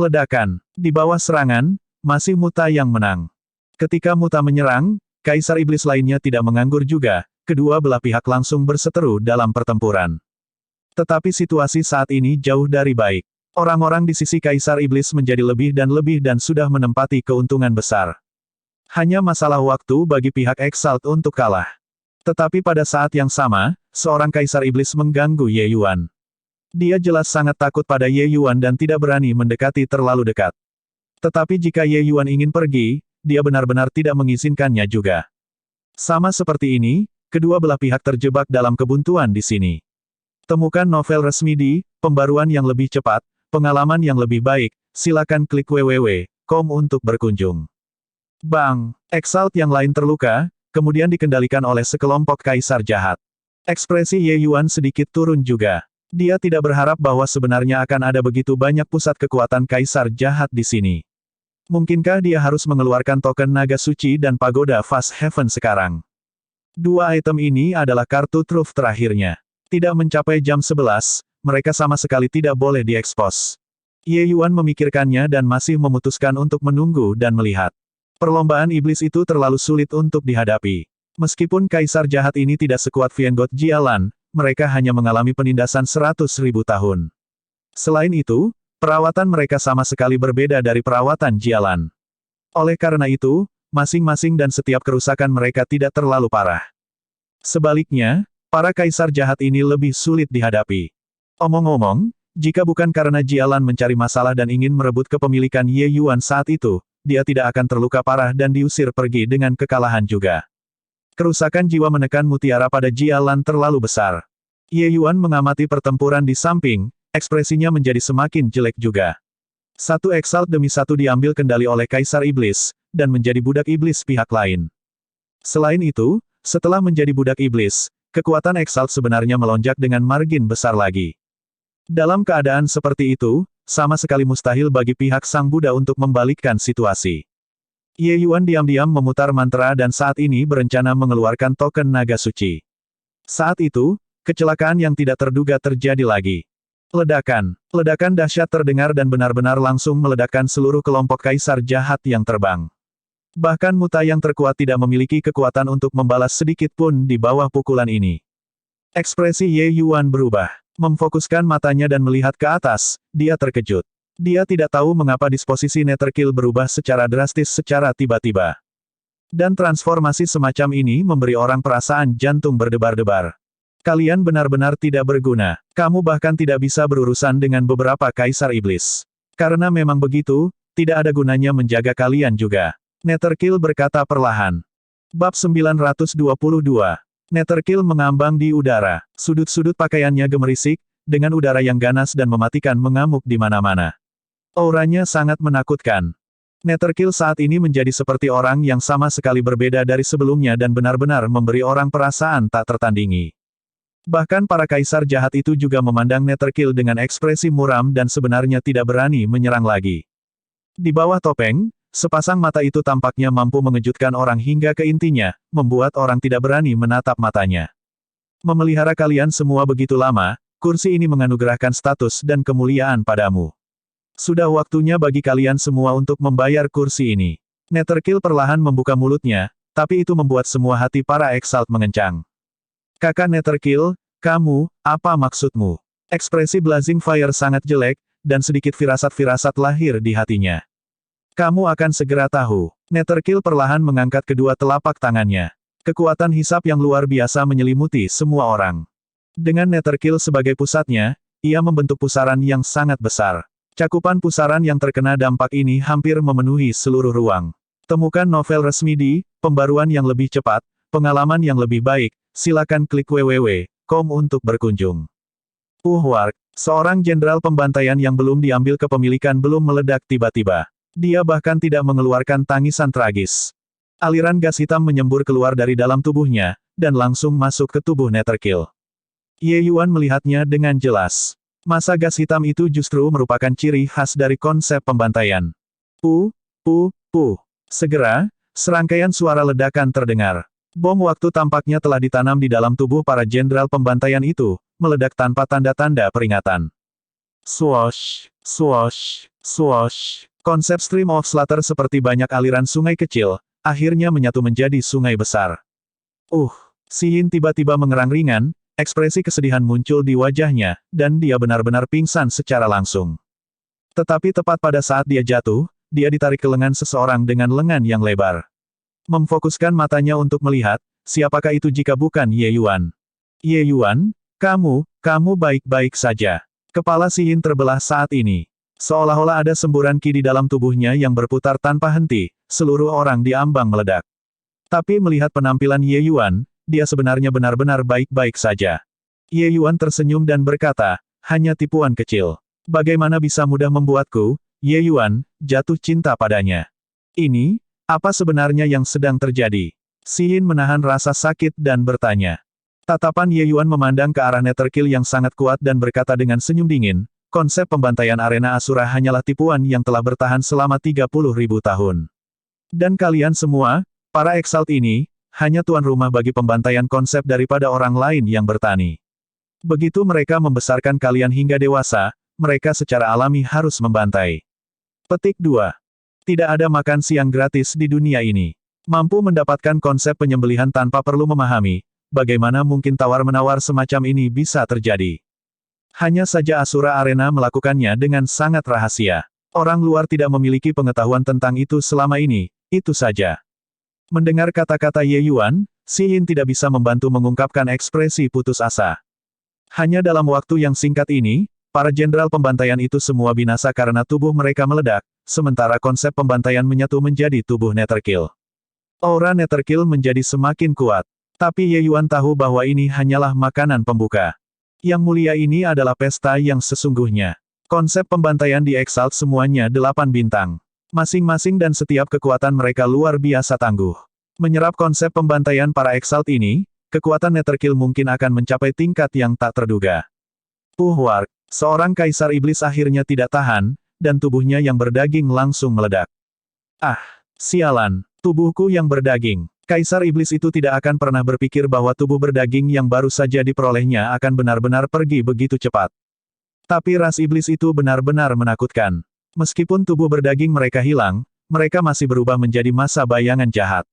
Speaker 1: Ledakan. Di bawah serangan, masih Muta yang menang. Ketika Muta menyerang, Kaisar Iblis lainnya tidak menganggur juga, kedua belah pihak langsung berseteru dalam pertempuran. Tetapi situasi saat ini jauh dari baik. Orang-orang di sisi Kaisar Iblis menjadi lebih dan sudah menempati keuntungan besar. Hanya masalah waktu bagi pihak Exalt untuk kalah. Tetapi pada saat yang sama, seorang Kaisar Iblis mengganggu Ye Yuan. Dia jelas sangat takut pada Ye Yuan dan tidak berani mendekati terlalu dekat. Tetapi jika Ye Yuan ingin pergi, dia benar-benar tidak mengizinkannya juga. Sama seperti ini, kedua belah pihak terjebak dalam kebuntuan di sini. Temukan novel resmi di Pembaruan yang lebih cepat, pengalaman yang lebih baik, silakan klik www.com untuk berkunjung. Bang! Exalt yang lain terluka, kemudian dikendalikan oleh sekelompok kaisar jahat. Ekspresi Ye Yuan sedikit turun juga. Dia tidak berharap bahwa sebenarnya akan ada begitu banyak pusat kekuatan kaisar jahat di sini. Mungkinkah dia harus mengeluarkan token naga suci dan pagoda Fast Heaven sekarang? Dua item ini adalah kartu truf terakhirnya. Tidak mencapai jam 11, mereka sama sekali tidak boleh diekspos. Ye Yuan memikirkannya dan masih memutuskan untuk menunggu dan melihat. Perlombaan iblis itu terlalu sulit untuk dihadapi. Meskipun kaisar jahat ini tidak sekuat Vienggot Jialan, mereka hanya mengalami penindasan 100.000 tahun. Selain itu, perawatan mereka sama sekali berbeda dari perawatan Jialan. Oleh karena itu, masing-masing dan setiap kerusakan mereka tidak terlalu parah. Sebaliknya, para kaisar jahat ini lebih sulit dihadapi. Omong-omong, jika bukan karena Jialan mencari masalah dan ingin merebut kepemilikan Ye Yuan saat itu, dia tidak akan terluka parah dan diusir pergi dengan kekalahan juga. Kerusakan jiwa menekan mutiara pada Jialan terlalu besar. Ye Yuan mengamati pertempuran di samping, ekspresinya menjadi semakin jelek juga. Satu Exalt demi satu diambil kendali oleh Kaisar Iblis, dan menjadi budak iblis pihak lain. Selain itu, setelah menjadi budak iblis, kekuatan Exalt sebenarnya melonjak dengan margin besar lagi. Dalam keadaan seperti itu, sama sekali mustahil bagi pihak Sang Buddha untuk membalikkan situasi. Ye Yuan diam-diam memutar mantra dan saat ini berencana mengeluarkan token naga suci. Saat itu, kecelakaan yang tidak terduga terjadi lagi. Ledakan. Ledakan dahsyat terdengar dan benar-benar langsung meledakkan seluruh kelompok kaisar jahat yang terbang. Bahkan Muta yang terkuat tidak memiliki kekuatan untuk membalas sedikit pun di bawah pukulan ini. Ekspresi Ye Yuan berubah. Memfokuskan matanya dan melihat ke atas, dia terkejut. Dia tidak tahu mengapa disposisi Netherkill berubah secara drastis secara tiba-tiba. Dan transformasi semacam ini memberi orang perasaan jantung berdebar-debar. Kalian benar-benar tidak berguna. Kamu bahkan tidak bisa berurusan dengan beberapa kaisar iblis. Karena memang begitu, tidak ada gunanya menjaga kalian juga. Netherkill berkata perlahan. Bab 922. Netherkill mengambang di udara. Sudut-sudut pakaiannya gemerisik, dengan udara yang ganas dan mematikan mengamuk di mana-mana. Auranya sangat menakutkan. Netherkill saat ini menjadi seperti orang yang sama sekali berbeda dari sebelumnya dan benar-benar memberi orang perasaan tak tertandingi. Bahkan para kaisar jahat itu juga memandang Netherkill dengan ekspresi muram dan sebenarnya tidak berani menyerang lagi. Di bawah topeng, sepasang mata itu tampaknya mampu mengejutkan orang hingga ke intinya, membuat orang tidak berani menatap matanya. Memelihara kalian semua begitu lama, kursi ini menganugerahkan status dan kemuliaan padamu. Sudah waktunya bagi kalian semua untuk membayar kursi ini. Netherkill perlahan membuka mulutnya, tapi itu membuat semua hati para Exalt mengencang. Kakak Netherkill, kamu, apa maksudmu? Ekspresi Blazing Fire sangat jelek, dan sedikit firasat-firasat lahir di hatinya. Kamu akan segera tahu. Netherkill perlahan mengangkat kedua telapak tangannya. Kekuatan hisap yang luar biasa menyelimuti semua orang. Dengan Netherkill sebagai pusatnya, ia membentuk pusaran yang sangat besar. Cakupan pusaran yang terkena dampak ini hampir memenuhi seluruh ruang. Temukan novel resmi di Pembaruan yang lebih cepat, pengalaman yang lebih baik, silakan klik www.com untuk berkunjung. Wark, seorang jenderal pembantaian yang belum diambil kepemilikan belum meledak tiba-tiba. Dia bahkan tidak mengeluarkan tangisan tragis. Aliran gas hitam menyembur keluar dari dalam tubuhnya, dan langsung masuk ke tubuh Netherkill. Ye Yuan melihatnya dengan jelas. Masa gas hitam itu justru merupakan ciri khas dari konsep pembantaian. Segera, serangkaian suara ledakan terdengar. Bom waktu tampaknya telah ditanam di dalam tubuh para jenderal pembantaian itu, meledak tanpa tanda-tanda peringatan. Swoosh, swoosh. Swoosh! Konsep Stream of Slaughter seperti banyak aliran sungai kecil, akhirnya menyatu menjadi sungai besar. Si Yin tiba-tiba mengerang ringan, ekspresi kesedihan muncul di wajahnya, dan dia benar-benar pingsan secara langsung. Tetapi tepat pada saat dia jatuh, dia ditarik ke lengan seseorang dengan lengan yang lebar. Memfokuskan matanya untuk melihat, siapakah itu jika bukan Ye Yuan. Ye Yuan, kamu baik-baik saja. Kepala Si Yin terbelah saat ini. Seolah-olah ada semburan ki di dalam tubuhnya yang berputar tanpa henti, seluruh orang di ambang meledak. Tapi melihat penampilan Ye Yuan, dia sebenarnya benar-benar baik-baik saja. Ye Yuan tersenyum dan berkata, hanya tipuan kecil. Bagaimana bisa mudah membuatku, Ye Yuan, jatuh cinta padanya? Ini, apa sebenarnya yang sedang terjadi? Si Yin menahan rasa sakit dan bertanya. Tatapan Ye Yuan memandang ke arah Netherkill yang sangat kuat dan berkata dengan senyum dingin, konsep pembantaian arena Asura hanyalah tipuan yang telah bertahan selama 30.000 tahun. Dan kalian semua, para Exalt ini, hanya tuan rumah bagi pembantaian konsep daripada orang lain yang bertani. Begitu mereka membesarkan kalian hingga dewasa, mereka secara alami harus membantai. Petik 2. Tidak ada makan siang gratis di dunia ini. Mampu mendapatkan konsep penyembelihan tanpa perlu memahami, bagaimana mungkin tawar-menawar semacam ini bisa terjadi. Hanya saja Asura Arena melakukannya dengan sangat rahasia. Orang luar tidak memiliki pengetahuan tentang itu selama ini, itu saja. Mendengar kata-kata Ye Yuan, Si Yin tidak bisa membantu mengungkapkan ekspresi putus asa. Hanya dalam waktu yang singkat ini, para jenderal pembantaian itu semua binasa karena tubuh mereka meledak, sementara konsep pembantaian menyatu menjadi tubuh Netherkill. Aura Netherkill menjadi semakin kuat. Tapi Ye Yuan tahu bahwa ini hanyalah makanan pembuka. Yang mulia ini adalah pesta yang sesungguhnya. Konsep pembantaian di Exalt semuanya 8 bintang. Masing-masing dan setiap kekuatan mereka luar biasa tangguh. Menyerap konsep pembantaian para Exalt ini, kekuatan Netherkill mungkin akan mencapai tingkat yang tak terduga. Puhwark, seorang kaisar iblis akhirnya tidak tahan, dan tubuhnya yang berdaging langsung meledak. Sialan, tubuhku yang berdaging. Kaisar iblis itu tidak akan pernah berpikir bahwa tubuh berdaging yang baru saja diperolehnya akan benar-benar pergi begitu cepat. Tapi ras iblis itu benar-benar menakutkan. Meskipun tubuh berdaging mereka hilang, mereka masih berubah menjadi massa bayangan jahat.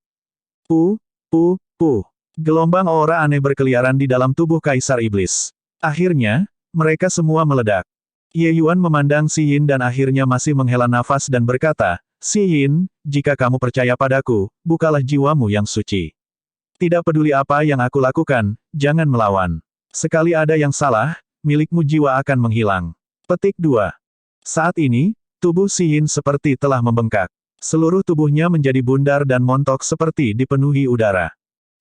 Speaker 1: Gelombang aura aneh berkeliaran di dalam tubuh kaisar iblis. Akhirnya, mereka semua meledak. Ye Yuan memandang Si Yin dan akhirnya masih menghela nafas dan berkata, Si Yin, jika kamu percaya padaku, bukalah jiwamu yang suci. Tidak peduli apa yang aku lakukan, jangan melawan. Sekali ada yang salah, milikmu jiwa akan menghilang. Petik 2. Saat ini, tubuh Si Yin seperti telah membengkak. Seluruh tubuhnya menjadi bundar dan montok seperti dipenuhi udara.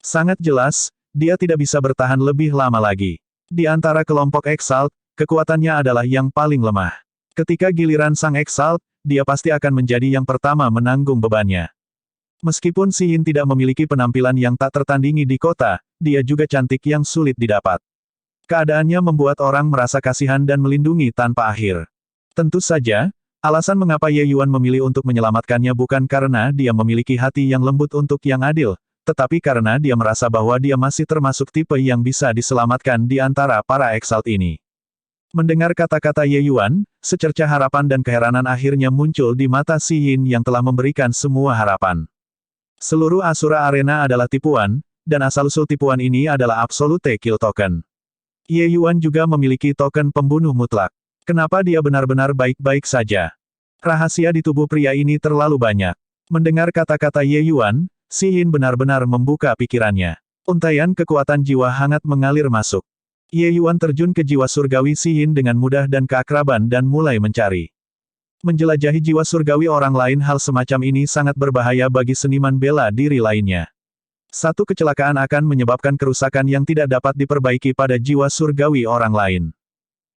Speaker 1: Sangat jelas, dia tidak bisa bertahan lebih lama lagi. Di antara kelompok Exalt, kekuatannya adalah yang paling lemah. Ketika giliran sang Exalt, dia pasti akan menjadi yang pertama menanggung bebannya. Meskipun Si Yin tidak memiliki penampilan yang tak tertandingi di kota, dia juga cantik yang sulit didapat. Keadaannya membuat orang merasa kasihan dan melindungi tanpa akhir. Tentu saja, alasan mengapa Ye Yuan memilih untuk menyelamatkannya bukan karena dia memiliki hati yang lembut untuk yang adil, tetapi karena dia merasa bahwa dia masih termasuk tipe yang bisa diselamatkan di antara para Exalt ini. Mendengar kata-kata Ye Yuan, secerca harapan dan keheranan akhirnya muncul di mata Si Yin yang telah memberikan semua harapan. Seluruh Asura Arena adalah tipuan, dan asal-usul tipuan ini adalah Absolute Kill Token. Ye Yuan juga memiliki token pembunuh mutlak. Kenapa dia benar-benar baik-baik saja? Rahasia di tubuh pria ini terlalu banyak. Mendengar kata-kata Ye Yuan, Si Yin benar-benar membuka pikirannya. Untaian kekuatan jiwa hangat mengalir masuk. Ye Yuan terjun ke jiwa surgawi Si Yin dengan mudah dan keakraban dan mulai mencari. Menjelajahi jiwa surgawi orang lain hal semacam ini sangat berbahaya bagi seniman bela diri lainnya. Satu kecelakaan akan menyebabkan kerusakan yang tidak dapat diperbaiki pada jiwa surgawi orang lain.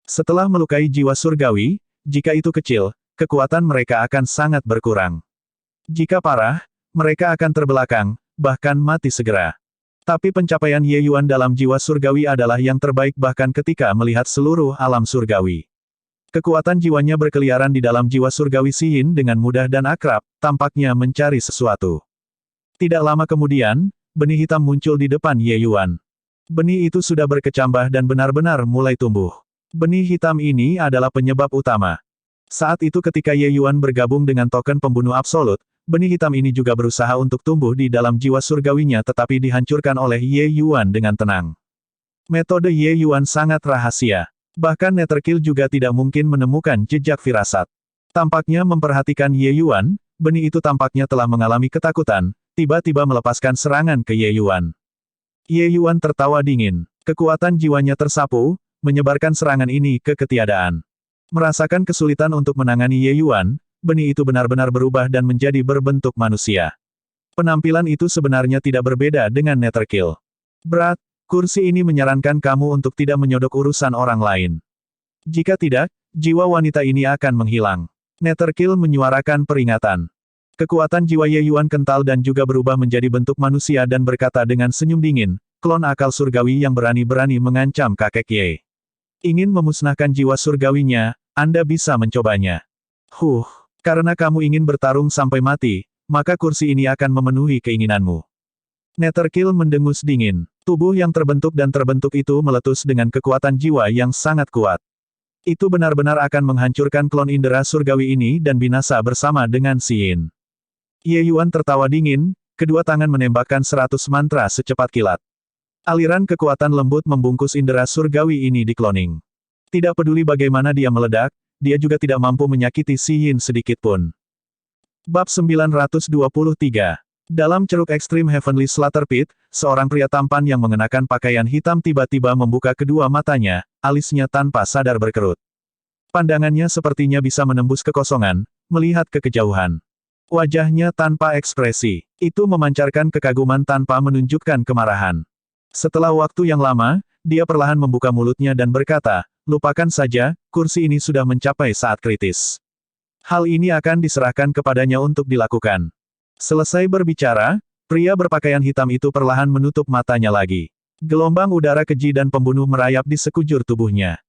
Speaker 1: Setelah melukai jiwa surgawi, jika itu kecil, kekuatan mereka akan sangat berkurang. Jika parah, mereka akan terbelakang, bahkan mati segera. Tapi pencapaian Ye Yuan dalam jiwa surgawi adalah yang terbaik bahkan ketika melihat seluruh alam surgawi. Kekuatan jiwanya berkeliaran di dalam jiwa surgawi Si Yin dengan mudah dan akrab, tampaknya mencari sesuatu. Tidak lama kemudian, benih hitam muncul di depan Ye Yuan. Benih itu sudah berkecambah dan benar-benar mulai tumbuh. Benih hitam ini adalah penyebab utama. Saat itu ketika Ye Yuan bergabung dengan token pembunuh absolut, benih hitam ini juga berusaha untuk tumbuh di dalam jiwa surgawinya tetapi dihancurkan oleh Ye Yuan dengan tenang. Metode Ye Yuan sangat rahasia. Bahkan Netherkill juga tidak mungkin menemukan jejak firasat. Tampaknya memperhatikan Ye Yuan, benih itu tampaknya telah mengalami ketakutan, tiba-tiba melepaskan serangan ke Ye Yuan. Ye Yuan tertawa dingin. Kekuatan jiwanya tersapu, menyebarkan serangan ini ke ketiadaan. Merasakan kesulitan untuk menangani Ye Yuan, benih itu benar-benar berubah dan menjadi berbentuk manusia. Penampilan itu sebenarnya tidak berbeda dengan Netherkill. Berat, kursi ini menyarankan kamu untuk tidak menyodok urusan orang lain. Jika tidak, jiwa wanita ini akan menghilang. Netherkill menyuarakan peringatan. Kekuatan jiwa Ye Yuan kental dan juga berubah menjadi bentuk manusia dan berkata dengan senyum dingin, klon akal surgawi yang berani-berani mengancam kakek Ye. Ingin memusnahkan jiwa surgawinya, Anda bisa mencobanya. Karena kamu ingin bertarung sampai mati, maka kursi ini akan memenuhi keinginanmu. Netherkill mendengus dingin. Tubuh yang terbentuk itu meletus dengan kekuatan jiwa yang sangat kuat. Itu benar-benar akan menghancurkan klon indera surgawi ini dan binasa bersama dengan Si Yin. Ye Yuan tertawa dingin, kedua tangan menembakkan 100 mantra secepat kilat. Aliran kekuatan lembut membungkus indera surgawi ini di cloning. Tidak peduli bagaimana dia meledak, dia juga tidak mampu menyakiti Si Yin sedikitpun. Bab 923. Dalam ceruk ekstrim Heavenly Slaughter Pit, seorang pria tampan yang mengenakan pakaian hitam tiba-tiba membuka kedua matanya, alisnya tanpa sadar berkerut. Pandangannya sepertinya bisa menembus kekosongan, melihat ke kejauhan. Wajahnya tanpa ekspresi, itu memancarkan kekaguman tanpa menunjukkan kemarahan. Setelah waktu yang lama, dia perlahan membuka mulutnya dan berkata, lupakan saja, kursi ini sudah mencapai saat kritis. Hal ini akan diserahkan kepadanya untuk dilakukan. Selesai berbicara, pria berpakaian hitam itu perlahan menutup matanya lagi. Gelombang udara keji dan pembunuh merayap di sekujur tubuhnya.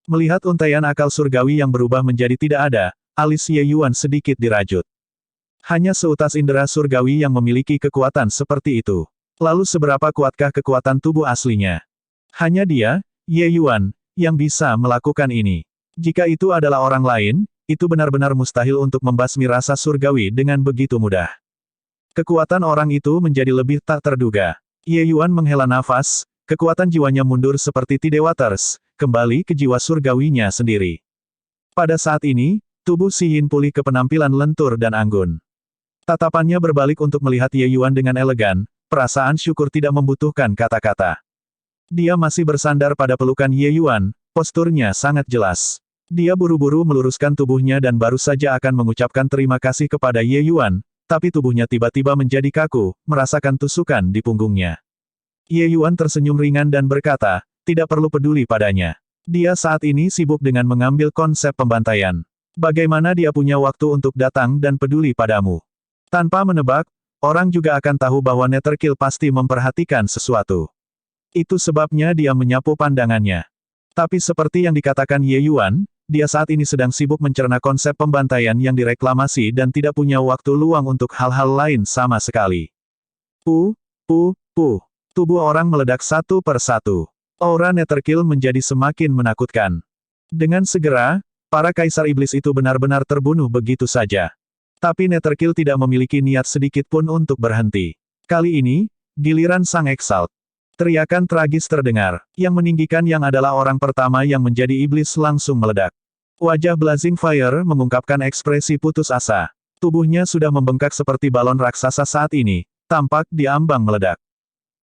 Speaker 1: Melihat untaian akal surgawi yang berubah menjadi tidak ada, alis Ye Yuan sedikit dirajut. Hanya seutas indera surgawi yang memiliki kekuatan seperti itu. Lalu seberapa kuatkah kekuatan tubuh aslinya? Hanya dia, Ye Yuan, yang bisa melakukan ini. Jika itu adalah orang lain, itu benar-benar mustahil untuk membasmi rasa surgawi dengan begitu mudah. Kekuatan orang itu menjadi lebih tak terduga. Ye Yuan menghela nafas, kekuatan jiwanya mundur seperti Tide Waters, kembali ke jiwa surgawinya sendiri. Pada saat ini, tubuh Si Yin pulih ke penampilan lentur dan anggun. Tatapannya berbalik untuk melihat Ye Yuan dengan elegan, perasaan syukur tidak membutuhkan kata-kata. Dia masih bersandar pada pelukan Ye Yuan, posturnya sangat jelas. Dia buru-buru meluruskan tubuhnya dan baru saja akan mengucapkan terima kasih kepada Ye Yuan, tapi tubuhnya tiba-tiba menjadi kaku, merasakan tusukan di punggungnya. Ye Yuan tersenyum ringan dan berkata, tidak perlu peduli padanya. Dia saat ini sibuk dengan mengambil konsep pembantaian. Bagaimana dia punya waktu untuk datang dan peduli padamu? Tanpa menebak, orang juga akan tahu bahwa Netherkill pasti memperhatikan sesuatu. Itu sebabnya dia menyapu pandangannya. Tapi seperti yang dikatakan Ye Yuan, dia saat ini sedang sibuk mencerna konsep pembantaian yang direklamasi dan tidak punya waktu luang untuk hal-hal lain sama sekali. Tubuh orang meledak satu per satu. Aura Netherkill menjadi semakin menakutkan. Dengan segera, para kaisar iblis itu benar-benar terbunuh begitu saja. Tapi Netherkill tidak memiliki niat sedikit pun untuk berhenti. Kali ini, giliran sang Exalt. Teriakan tragis terdengar, yang meninggikan yang adalah orang pertama yang menjadi iblis langsung meledak. Wajah Blazing Fire mengungkapkan ekspresi putus asa. Tubuhnya sudah membengkak seperti balon raksasa saat ini, tampak di ambang meledak.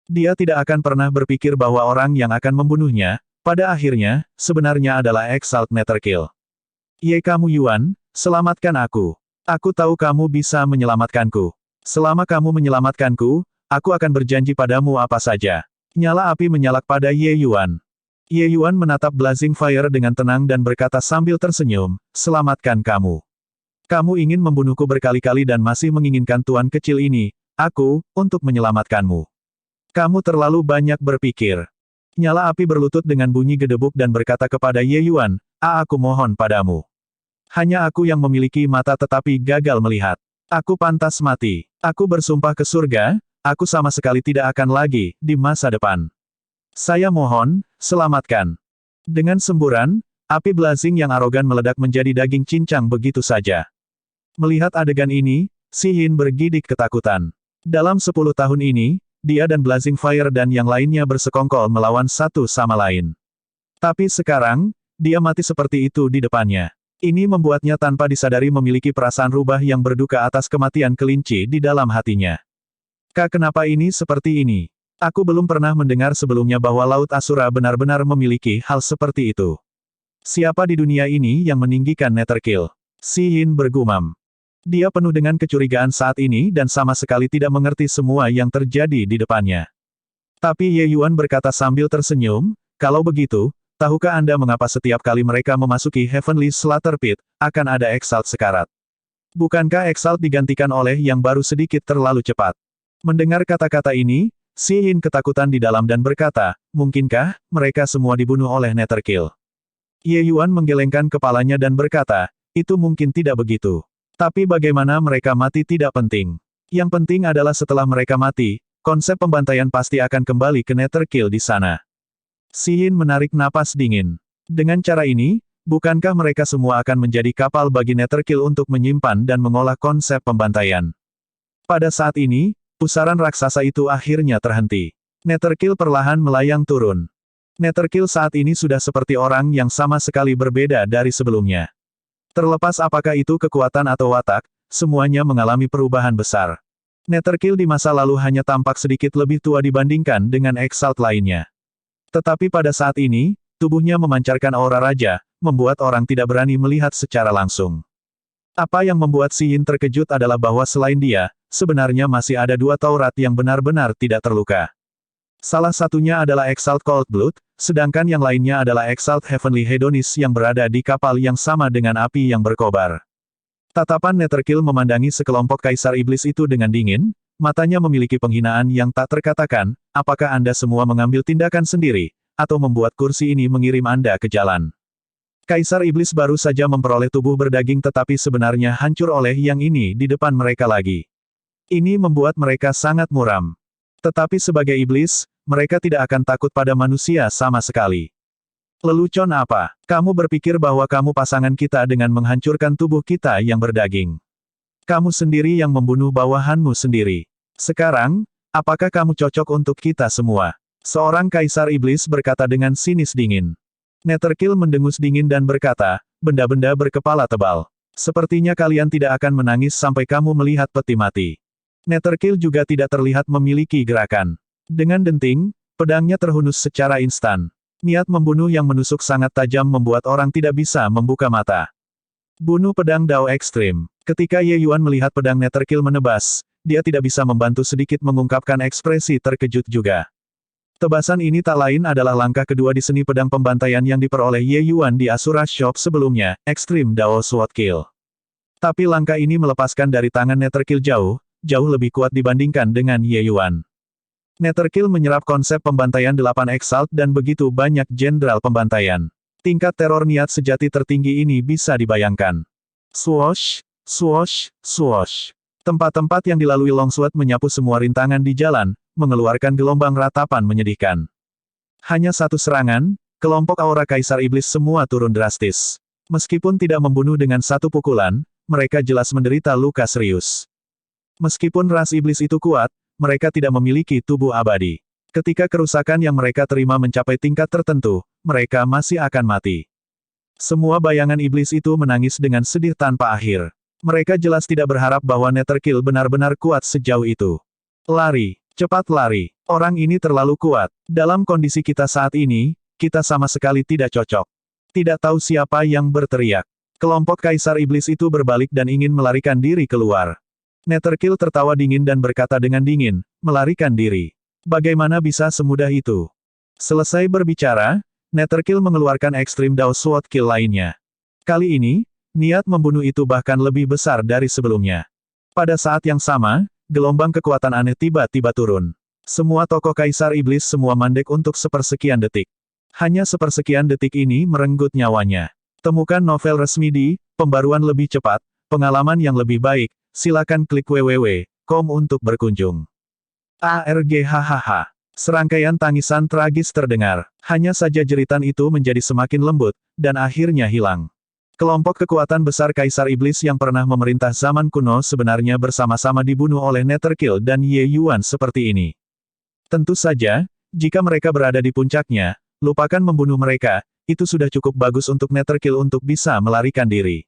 Speaker 1: Dia tidak akan pernah berpikir bahwa orang yang akan membunuhnya, pada akhirnya, sebenarnya adalah Exalt Netherkill. Ye kamu Yuan, selamatkan aku. Aku tahu kamu bisa menyelamatkanku. Selama kamu menyelamatkanku, aku akan berjanji padamu apa saja. Nyala api menyalak pada Ye Yuan. Ye Yuan menatap Blazing Fire dengan tenang dan berkata sambil tersenyum, selamatkan kamu. Kamu ingin membunuhku berkali-kali dan masih menginginkan tuan kecil ini, aku, untuk menyelamatkanmu. Kamu terlalu banyak berpikir. Nyala api berlutut dengan bunyi gedebuk dan berkata kepada Ye Yuan, aku mohon padamu. Hanya aku yang memiliki mata tetapi gagal melihat. Aku pantas mati. Aku bersumpah ke surga, aku sama sekali tidak akan lagi, di masa depan. Saya mohon, selamatkan. Dengan semburan, Api blazing yang arogan meledak menjadi daging cincang begitu saja. Melihat adegan ini, Si Yin bergidik ketakutan. Dalam 10 tahun ini, dia dan Blazing Fire dan yang lainnya bersekongkol melawan satu sama lain. Tapi sekarang, dia mati seperti itu di depannya. Ini membuatnya tanpa disadari memiliki perasaan rubah yang berduka atas kematian kelinci di dalam hatinya. Kenapa ini seperti ini? Aku belum pernah mendengar sebelumnya bahwa Laut Asura benar-benar memiliki hal seperti itu. Siapa di dunia ini yang meninggikan Netherkill? Si Yin bergumam. Dia penuh dengan kecurigaan saat ini dan sama sekali tidak mengerti semua yang terjadi di depannya. Tapi Ye Yuan berkata sambil tersenyum, kalau begitu, tahukah Anda mengapa setiap kali mereka memasuki Heavenly Slaughter Pit, akan ada Exalt sekarat? Bukankah Exalt digantikan oleh yang baru sedikit terlalu cepat? Mendengar kata-kata ini, Si Yin ketakutan di dalam dan berkata, mungkinkah mereka semua dibunuh oleh Netherkill? Ye Yuan menggelengkan kepalanya dan berkata, itu mungkin tidak begitu. Tapi bagaimana mereka mati tidak penting. Yang penting adalah setelah mereka mati, konsep pembantaian pasti akan kembali ke Netherkill di sana. Si Yin menarik napas dingin. Dengan cara ini, bukankah mereka semua akan menjadi kapal bagi Netherkill untuk menyimpan dan mengolah konsep pembantaian? Pada saat ini, pusaran raksasa itu akhirnya terhenti. Netherkill perlahan melayang turun. Netherkill saat ini sudah seperti orang yang sama sekali berbeda dari sebelumnya. Terlepas apakah itu kekuatan atau watak, semuanya mengalami perubahan besar. Netherkill di masa lalu hanya tampak sedikit lebih tua dibandingkan dengan Exalt lainnya. Tetapi pada saat ini, tubuhnya memancarkan aura raja, membuat orang tidak berani melihat secara langsung. Apa yang membuat Si Yin terkejut adalah bahwa selain dia, sebenarnya masih ada dua Taurat yang benar-benar tidak terluka. Salah satunya adalah Exalt Cold Blood, sedangkan yang lainnya adalah Exalt Heavenly Hedonist yang berada di kapal yang sama dengan api yang berkobar. Tatapan Netherkill memandangi sekelompok kaisar iblis itu dengan dingin, matanya memiliki penghinaan yang tak terkatakan, apakah Anda semua mengambil tindakan sendiri, atau membuat kursi ini mengirim Anda ke jalan? Kaisar iblis baru saja memperoleh tubuh berdaging tetapi sebenarnya hancur oleh yang ini di depan mereka lagi. Ini membuat mereka sangat muram. Tetapi sebagai iblis, mereka tidak akan takut pada manusia sama sekali. Lelucon apa? Kamu berpikir bahwa kamu pasangan kita dengan menghancurkan tubuh kita yang berdaging. Kamu sendiri yang membunuh bawahanmu sendiri. Sekarang, apakah kamu cocok untuk kita semua? Seorang kaisar iblis berkata dengan sinis dingin. Netherkill mendengus dingin dan berkata, benda-benda berkepala tebal. Sepertinya kalian tidak akan menangis sampai kamu melihat peti mati. Netherkill juga tidak terlihat memiliki gerakan. Dengan denting, pedangnya terhunus secara instan. Niat membunuh yang menusuk sangat tajam membuat orang tidak bisa membuka mata. Bunuh pedang Dao ekstrim. Ketika Ye Yuan melihat pedang Netherkill menebas, dia tidak bisa membantu sedikit mengungkapkan ekspresi terkejut juga. Tebasan ini tak lain adalah langkah kedua di seni pedang pembantaian yang diperoleh Ye Yuan di Asura Shop sebelumnya, Extreme Dao Sword Kill. Tapi langkah ini melepaskan dari tangan Netherkill jauh lebih kuat dibandingkan dengan Ye Yuan. Netherkill menyerap konsep pembantaian 8 Exalt dan begitu banyak jenderal pembantaian. Tingkat teror niat sejati tertinggi ini bisa dibayangkan. Swoosh, swoosh, swoosh. Tempat-tempat yang dilalui Longsword menyapu semua rintangan di jalan, mengeluarkan gelombang ratapan menyedihkan. Hanya satu serangan, kelompok aura Kaisar Iblis semua turun drastis. Meskipun tidak membunuh dengan satu pukulan, mereka jelas menderita luka serius. Meskipun ras iblis itu kuat, mereka tidak memiliki tubuh abadi. Ketika kerusakan yang mereka terima mencapai tingkat tertentu, mereka masih akan mati. Semua bayangan iblis itu menangis dengan sedih tanpa akhir. Mereka jelas tidak berharap bahwa Netherkill benar-benar kuat sejauh itu. Lari, cepat lari. Orang ini terlalu kuat. Dalam kondisi kita saat ini, kita sama sekali tidak cocok. Tidak tahu siapa yang berteriak. Kelompok Kaisar Iblis itu berbalik dan ingin melarikan diri keluar. Netherkill tertawa dingin dan berkata dengan dingin, melarikan diri. Bagaimana bisa semudah itu? Selesai berbicara, Netherkill mengeluarkan Extreme Dao Sword Kill lainnya. Kali ini, niat membunuh itu bahkan lebih besar dari sebelumnya. Pada saat yang sama, gelombang kekuatan aneh tiba-tiba turun. Semua tokoh Kaisar Iblis semua mandek untuk sepersekian detik. Hanya sepersekian detik ini merenggut nyawanya. Temukan novel resmi di Pembaruan Lebih Cepat, Pengalaman yang Lebih Baik. Silakan klik www.com untuk berkunjung. Serangkaian tangisan tragis terdengar. Hanya saja jeritan itu menjadi semakin lembut, dan akhirnya hilang. Kelompok kekuatan besar Kaisar Iblis yang pernah memerintah zaman kuno sebenarnya bersama-sama dibunuh oleh Netherkill dan Ye Yuan seperti ini. Tentu saja, jika mereka berada di puncaknya, lupakan membunuh mereka, itu sudah cukup bagus untuk Netherkill untuk bisa melarikan diri.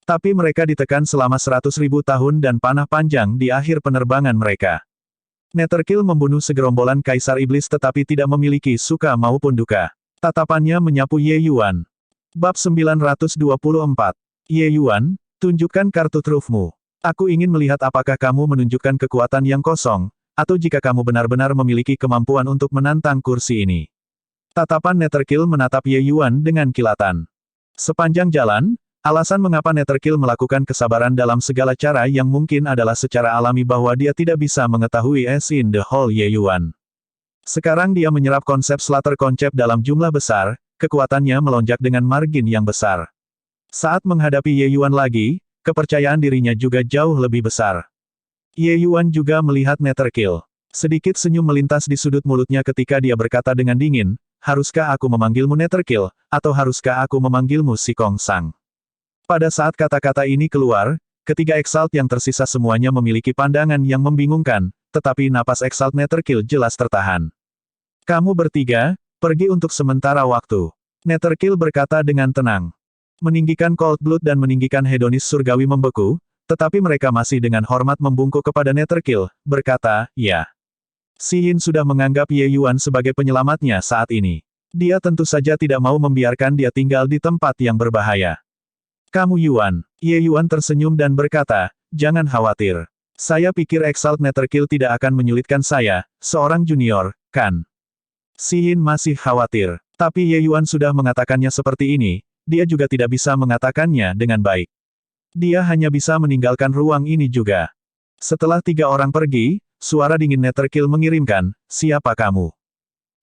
Speaker 1: Tapi mereka ditekan selama 100.000 tahun dan panah panjang di akhir penerbangan mereka. Netherkill membunuh segerombolan Kaisar Iblis tetapi tidak memiliki suka maupun duka. Tatapannya menyapu Ye Yuan. Bab 924. Ye Yuan, tunjukkan kartu trufmu. Aku ingin melihat apakah kamu menunjukkan kekuatan yang kosong, atau jika kamu benar-benar memiliki kemampuan untuk menantang kursi ini. Tatapan Netherkill menatap Ye Yuan dengan kilatan. Sepanjang jalan, alasan mengapa Netherkill melakukan kesabaran dalam segala cara yang mungkin adalah secara alami bahwa dia tidak bisa mengetahui as in the whole Ye Yuan. Sekarang dia menyerap konsep Slaughter Concept dalam jumlah besar, kekuatannya melonjak dengan margin yang besar. Saat menghadapi Ye Yuan lagi, kepercayaan dirinya juga jauh lebih besar. Ye Yuan juga melihat Netherkill. Sedikit senyum melintas di sudut mulutnya ketika dia berkata dengan dingin, haruskah aku memanggilmu Netherkill, atau haruskah aku memanggilmu Si Kong Sang? Pada saat kata-kata ini keluar, ketiga Exalt yang tersisa semuanya memiliki pandangan yang membingungkan, tetapi napas Exalt Netherkill jelas tertahan. Kamu bertiga, pergi untuk sementara waktu. Netherkill berkata dengan tenang. Meninggikan Cold Blood dan meninggikan Hedonis Surgawi membeku, tetapi mereka masih dengan hormat membungkuk kepada Netherkill, berkata, ya. Si Yin sudah menganggap Ye Yuan sebagai penyelamatnya saat ini. Dia tentu saja tidak mau membiarkan dia tinggal di tempat yang berbahaya. Kamu Yuan. Ye Yuan tersenyum dan berkata, jangan khawatir. Saya pikir Exalt Netherkill tidak akan menyulitkan saya, seorang junior, kan? Si Yin masih khawatir. Tapi Ye Yuan sudah mengatakannya seperti ini, dia juga tidak bisa mengatakannya dengan baik. Dia hanya bisa meninggalkan ruang ini juga. Setelah tiga orang pergi, suara dingin Netherkill mengirimkan, siapa kamu?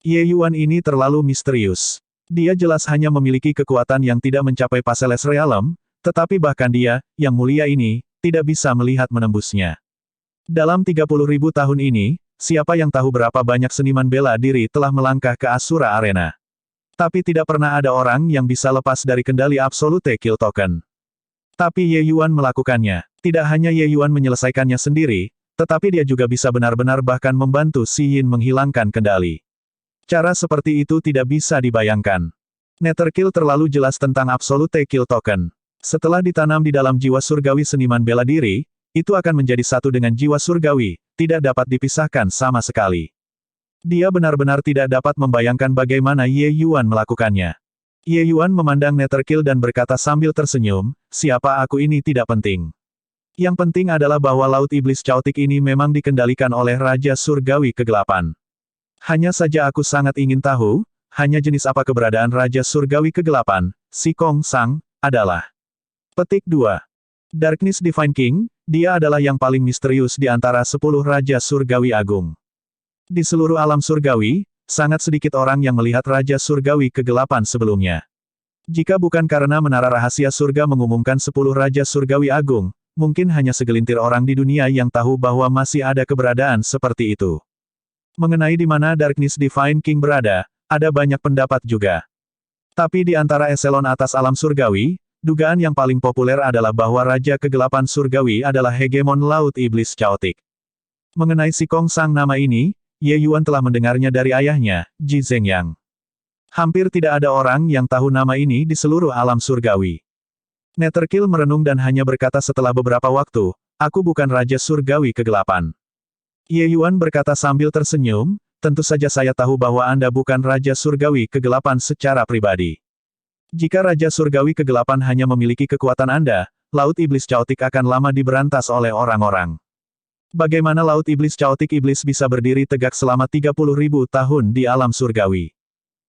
Speaker 1: Ye Yuan ini terlalu misterius. Dia jelas hanya memiliki kekuatan yang tidak mencapai Paseles Realm, tetapi bahkan dia, yang mulia ini, tidak bisa melihat menembusnya. Dalam 30.000 tahun ini, siapa yang tahu berapa banyak seniman bela diri telah melangkah ke Asura Arena. Tapi tidak pernah ada orang yang bisa lepas dari kendali Absolute Kill Token. Tapi Ye Yuan melakukannya. Tidak hanya Ye Yuan menyelesaikannya sendiri, tetapi dia juga bisa benar-benar bahkan membantu Si Yin menghilangkan kendali. Cara seperti itu tidak bisa dibayangkan. Netherkill terlalu jelas tentang Absolute Kill Token. Setelah ditanam di dalam jiwa surgawi seniman bela diri, itu akan menjadi satu dengan jiwa surgawi, tidak dapat dipisahkan sama sekali. Dia benar-benar tidak dapat membayangkan bagaimana Ye Yuan melakukannya. Ye Yuan memandang Netherkill dan berkata sambil tersenyum, siapa aku ini tidak penting. Yang penting adalah bahwa Laut Iblis Chaotic ini memang dikendalikan oleh Raja Surgawi Kegelapan. Hanya saja aku sangat ingin tahu, hanya jenis apa keberadaan Raja Surgawi Kegelapan, Si Kong Sang, adalah. Petik 2. Darkness Divine King, dia adalah yang paling misterius di antara 10 Raja Surgawi Agung. Di seluruh alam surgawi, sangat sedikit orang yang melihat Raja Surgawi Kegelapan sebelumnya. Jika bukan karena Menara Rahasia Surga mengumumkan 10 Raja Surgawi Agung, mungkin hanya segelintir orang di dunia yang tahu bahwa masih ada keberadaan seperti itu. Mengenai di mana Darkness Divine King berada, ada banyak pendapat juga. Tapi di antara eselon atas alam surgawi, dugaan yang paling populer adalah bahwa Raja Kegelapan Surgawi adalah hegemon Laut Iblis Chaotic. Mengenai Si Kong Sang nama ini, Ye Yuan telah mendengarnya dari ayahnya, Ji Zhengyang. Hampir tidak ada orang yang tahu nama ini di seluruh alam surgawi. Netherkill merenung dan hanya berkata setelah beberapa waktu, aku bukan Raja Surgawi Kegelapan. Ye Yuan berkata sambil tersenyum, tentu saja saya tahu bahwa Anda bukan Raja Surgawi Kegelapan secara pribadi. Jika Raja Surgawi Kegelapan hanya memiliki kekuatan Anda, Laut Iblis Chaotic akan lama diberantas oleh orang-orang. Bagaimana Laut Iblis Chaotic Iblis bisa berdiri tegak selama 30.000 tahun di alam surgawi?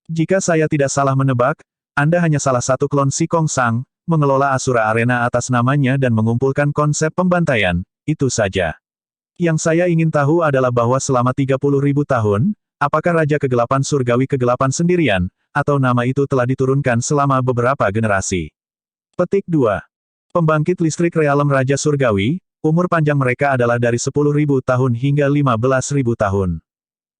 Speaker 1: Jika saya tidak salah menebak, Anda hanya salah satu klon Si Kong Sang, mengelola Asura Arena atas namanya dan mengumpulkan konsep pembantaian, itu saja. Yang saya ingin tahu adalah bahwa selama 30.000 tahun, apakah Raja Kegelapan Surgawi Kegelapan sendirian, atau nama itu telah diturunkan selama beberapa generasi. Petik 2. Pembangkit listrik realem Raja Surgawi, umur panjang mereka adalah dari 10.000 tahun hingga 15.000 tahun.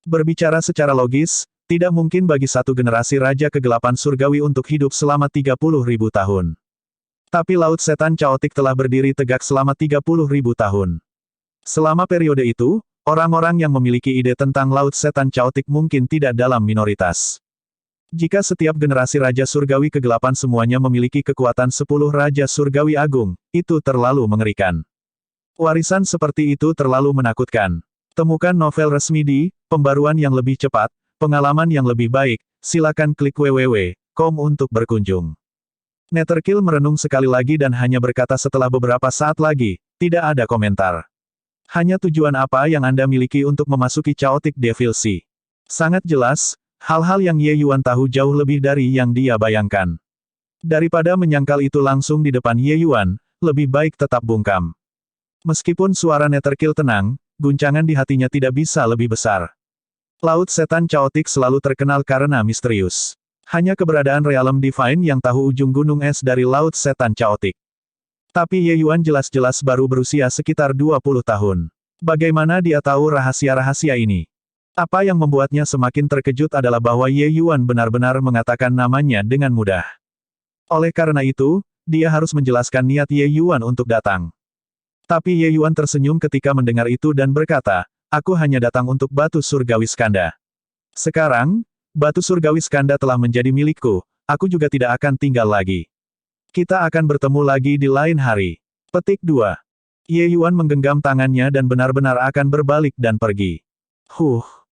Speaker 1: Berbicara secara logis, Tidak mungkin bagi satu generasi Raja Kegelapan Surgawi untuk hidup selama 30.000 tahun. Tapi Laut Setan Chaotic telah berdiri tegak selama 30.000 tahun. Selama periode itu, orang-orang yang memiliki ide tentang Laut Setan Chaotic mungkin tidak dalam minoritas. Jika setiap generasi Raja Surgawi Kegelapan semuanya memiliki kekuatan 10 Raja Surgawi Agung, itu terlalu mengerikan. Warisan seperti itu terlalu menakutkan. Temukan novel resmi di Pembaruan yang lebih cepat, pengalaman yang lebih baik, silakan klik www.com untuk berkunjung. Netherkill merenung sekali lagi dan hanya berkata setelah beberapa saat lagi, tidak ada komentar. Hanya tujuan apa yang Anda miliki untuk memasuki Chaotic Devil Sea? Sangat jelas, hal-hal yang Ye Yuan tahu jauh lebih dari yang dia bayangkan. Daripada menyangkal itu langsung di depan Ye Yuan, lebih baik tetap bungkam. Meskipun suara Netherkill tenang, guncangan di hatinya tidak bisa lebih besar. Laut Setan Chaotic selalu terkenal karena misterius. Hanya keberadaan Realm Divine yang tahu ujung gunung es dari Laut Setan Chaotic. Tapi Ye Yuan jelas-jelas baru berusia sekitar 20 tahun. Bagaimana dia tahu rahasia-rahasia ini? Apa yang membuatnya semakin terkejut adalah bahwa Ye Yuan benar-benar mengatakan namanya dengan mudah. Oleh karena itu, dia harus menjelaskan niat Ye Yuan untuk datang. Tapi Ye Yuan tersenyum ketika mendengar itu dan berkata, aku hanya datang untuk batu surgawi Skanda. Sekarang, batu surgawi Skanda telah menjadi milikku, aku juga tidak akan tinggal lagi. Kita akan bertemu lagi di lain hari. Petik 2. Ye Yuan menggenggam tangannya dan benar-benar akan berbalik dan pergi.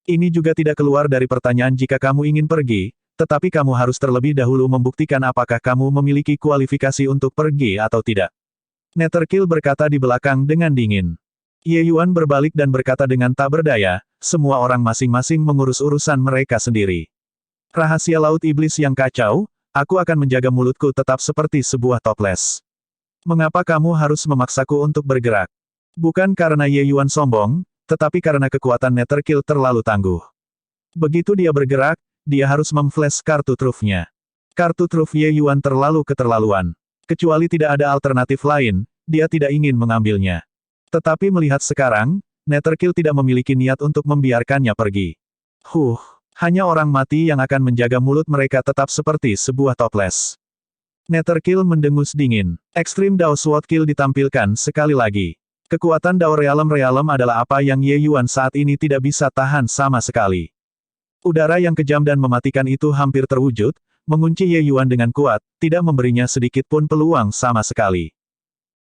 Speaker 1: Ini juga tidak keluar dari pertanyaan jika kamu ingin pergi, tetapi kamu harus terlebih dahulu membuktikan apakah kamu memiliki kualifikasi untuk pergi atau tidak. Netherkill berkata di belakang dengan dingin. Ye Yuan berbalik dan berkata dengan tak berdaya, semua orang masing-masing mengurus urusan mereka sendiri. Rahasia Laut Iblis yang kacau, aku akan menjaga mulutku tetap seperti sebuah toples. Mengapa kamu harus memaksaku untuk bergerak? Bukan karena Ye Yuan sombong, tetapi karena kekuatan Netherkill terlalu tangguh. Begitu dia bergerak, dia harus memflash kartu truf-nya. Kartu truf Ye Yuan terlalu keterlaluan. Kecuali tidak ada alternatif lain, dia tidak ingin mengambilnya. Tetapi melihat sekarang, Netherkill tidak memiliki niat untuk membiarkannya pergi. Hanya orang mati yang akan menjaga mulut mereka tetap seperti sebuah toples. Netherkill mendengus dingin. Extreme Dao Sword Kill ditampilkan sekali lagi. Kekuatan Dao Realm adalah apa yang Ye Yuan saat ini tidak bisa tahan sama sekali. Udara yang kejam dan mematikan itu hampir terwujud, mengunci Ye Yuan dengan kuat, tidak memberinya sedikit pun peluang sama sekali.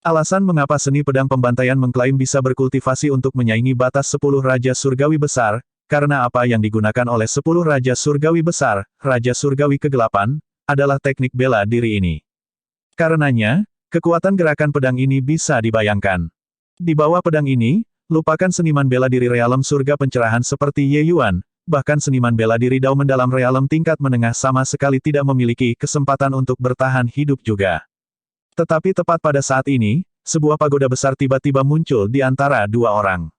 Speaker 1: Alasan mengapa seni pedang pembantaian mengklaim bisa berkultivasi untuk menyaingi batas 10 Raja Surgawi Besar, karena apa yang digunakan oleh 10 Raja Surgawi Besar, Raja Surgawi Kegelapan, adalah teknik bela diri ini. Karenanya, kekuatan gerakan pedang ini bisa dibayangkan. Di bawah pedang ini, lupakan seniman bela diri realem surga pencerahan seperti Ye Yuan, bahkan seniman bela diri Dao mendalam realem tingkat menengah sama sekali tidak memiliki kesempatan untuk bertahan hidup juga. Tetapi tepat pada saat ini, sebuah pagoda besar tiba-tiba muncul di antara dua orang.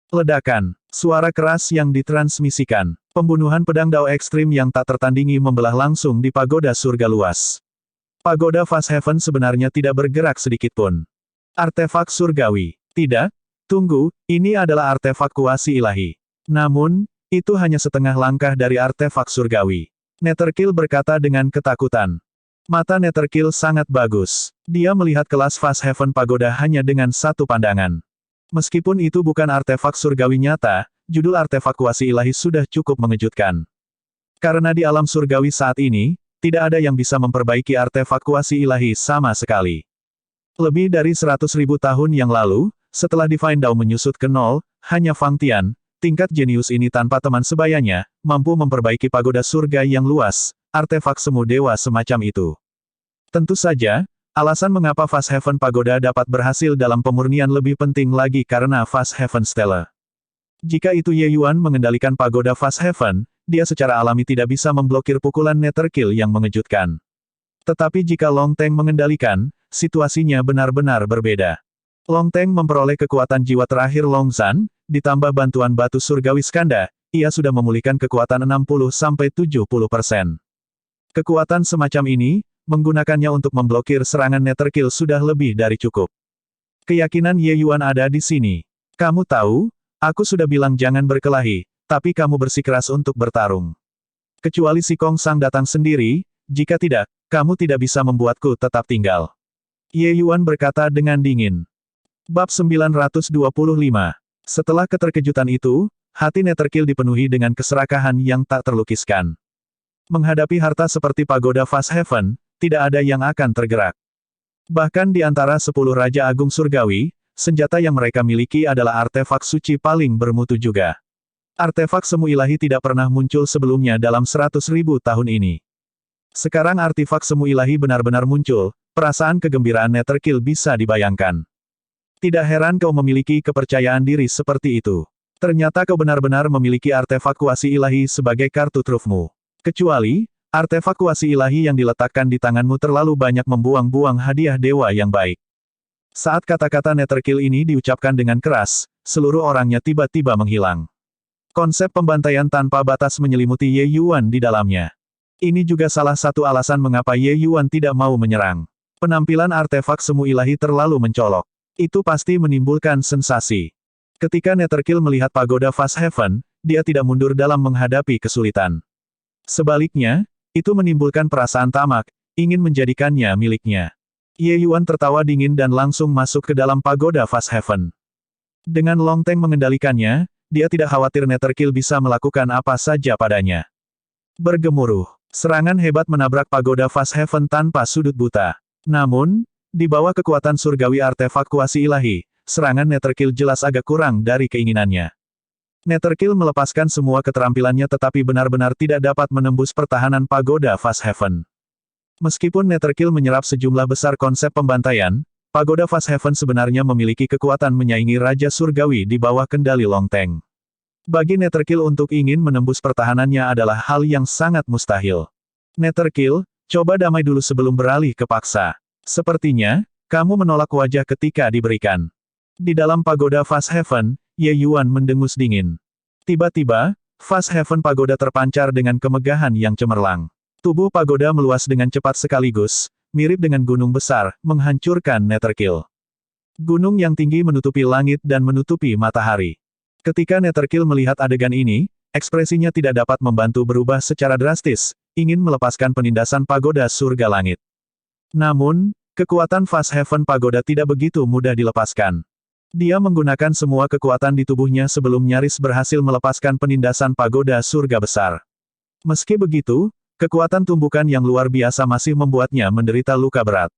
Speaker 1: Ledakan, suara keras yang ditransmisikan, pembunuhan pedang Dao ekstrim yang tak tertandingi membelah langsung di pagoda surga luas. Pagoda Fast Heaven sebenarnya tidak bergerak sedikitpun. Artefak surgawi. Tidak, tunggu, ini adalah artefak kuasi ilahi. Namun, itu hanya setengah langkah dari artefak surgawi. Netherkill berkata dengan ketakutan. Mata Netherkill sangat bagus. Dia melihat kelas Fast Heaven Pagoda hanya dengan satu pandangan. Meskipun itu bukan artefak surgawi nyata, judul artefak kuasi ilahi sudah cukup mengejutkan. Karena di alam surgawi saat ini, tidak ada yang bisa memperbaiki artefak kuasi ilahi sama sekali. Lebih dari 100.000 tahun yang lalu, setelah Divine Dao menyusut ke nol, hanya Fang Tian, tingkat jenius ini tanpa teman sebayanya, mampu memperbaiki pagoda surga yang luas, artefak semu dewa semacam itu. Tentu saja, alasan mengapa Fast Heaven Pagoda dapat berhasil dalam pemurnian lebih penting lagi karena Fast Heaven Stellar. Jika itu Ye Yuan mengendalikan pagoda Fast Heaven, dia secara alami tidak bisa memblokir pukulan Netherkill yang mengejutkan. Tetapi jika Long Teng mengendalikan, situasinya benar-benar berbeda. Long Teng memperoleh kekuatan jiwa terakhir Long Zhan, ditambah bantuan batu surgawi Skanda, ia sudah memulihkan kekuatan 60-70%. Kekuatan semacam ini, menggunakannya untuk memblokir serangan Netherkill sudah lebih dari cukup. Keyakinan Ye Yuan ada di sini. Kamu tahu, aku sudah bilang jangan berkelahi, tapi kamu bersikeras untuk bertarung. Kecuali si Kong Sang datang sendiri, jika tidak, kamu tidak bisa membuatku tetap tinggal. Ye Yuan berkata dengan dingin. Bab 925. Setelah keterkejutan itu, hati Netherkill dipenuhi dengan keserakahan yang tak terlukiskan. Menghadapi harta seperti pagoda Fast Heaven, tidak ada yang akan tergerak. Bahkan di antara 10 Raja Agung Surgawi, senjata yang mereka miliki adalah artefak suci paling bermutu juga. Artefak semu ilahi tidak pernah muncul sebelumnya dalam 100.000 tahun ini. Sekarang artefak semu ilahi benar-benar muncul, perasaan kegembiraan Netherkill bisa dibayangkan. Tidak heran kau memiliki kepercayaan diri seperti itu. Ternyata kau benar-benar memiliki artefak kuasi ilahi sebagai kartu trufmu. Kecuali, artefak kuasi ilahi yang diletakkan di tanganmu terlalu banyak membuang-buang hadiah dewa yang baik. Saat kata-kata Netherkill ini diucapkan dengan keras, seluruh orangnya tiba-tiba menghilang. Konsep pembantaian tanpa batas menyelimuti Ye Yuan di dalamnya. Ini juga salah satu alasan mengapa Ye Yuan tidak mau menyerang. Penampilan artefak semu ilahi terlalu mencolok. Itu pasti menimbulkan sensasi. Ketika Netherkill melihat pagoda Fast Heaven, dia tidak mundur dalam menghadapi kesulitan. Sebaliknya, itu menimbulkan perasaan tamak, ingin menjadikannya miliknya. Ye Yuan tertawa dingin dan langsung masuk ke dalam pagoda Fast Heaven. Dengan Long Teng mengendalikannya, dia tidak khawatir Netherkill bisa melakukan apa saja padanya. Bergemuruh, serangan hebat menabrak pagoda Fast Heaven tanpa sudut buta. Namun, di bawah kekuatan surgawi artefak kuasi ilahi, serangan Netherkill jelas agak kurang dari keinginannya. Netherkill melepaskan semua keterampilannya tetapi benar-benar tidak dapat menembus pertahanan pagoda Fast Heaven. Meskipun Netherkill menyerap sejumlah besar konsep pembantaian, pagoda Fast Heaven sebenarnya memiliki kekuatan menyaingi Raja Surgawi di bawah kendali Long Teng. Bagi Netherkill untuk ingin menembus pertahanannya adalah hal yang sangat mustahil. Netherkill, coba damai dulu sebelum beralih ke paksa. Sepertinya, kamu menolak wajah ketika diberikan. Di dalam pagoda Fast Heaven, Ye Yuan mendengus dingin. Tiba-tiba, Fast Heaven pagoda terpancar dengan kemegahan yang cemerlang. Tubuh pagoda meluas dengan cepat sekaligus, mirip dengan gunung besar, menghancurkan Netherkill. Gunung yang tinggi menutupi langit dan menutupi matahari. Ketika Netherkill melihat adegan ini, ekspresinya tidak dapat membantu berubah secara drastis, ingin melepaskan penindasan pagoda surga langit. Namun, kekuatan Fast Heaven pagoda tidak begitu mudah dilepaskan. Dia menggunakan semua kekuatan di tubuhnya sebelum nyaris berhasil melepaskan penindasan pagoda surga besar. Meski begitu, kekuatan tumbukan yang luar biasa masih membuatnya menderita luka berat.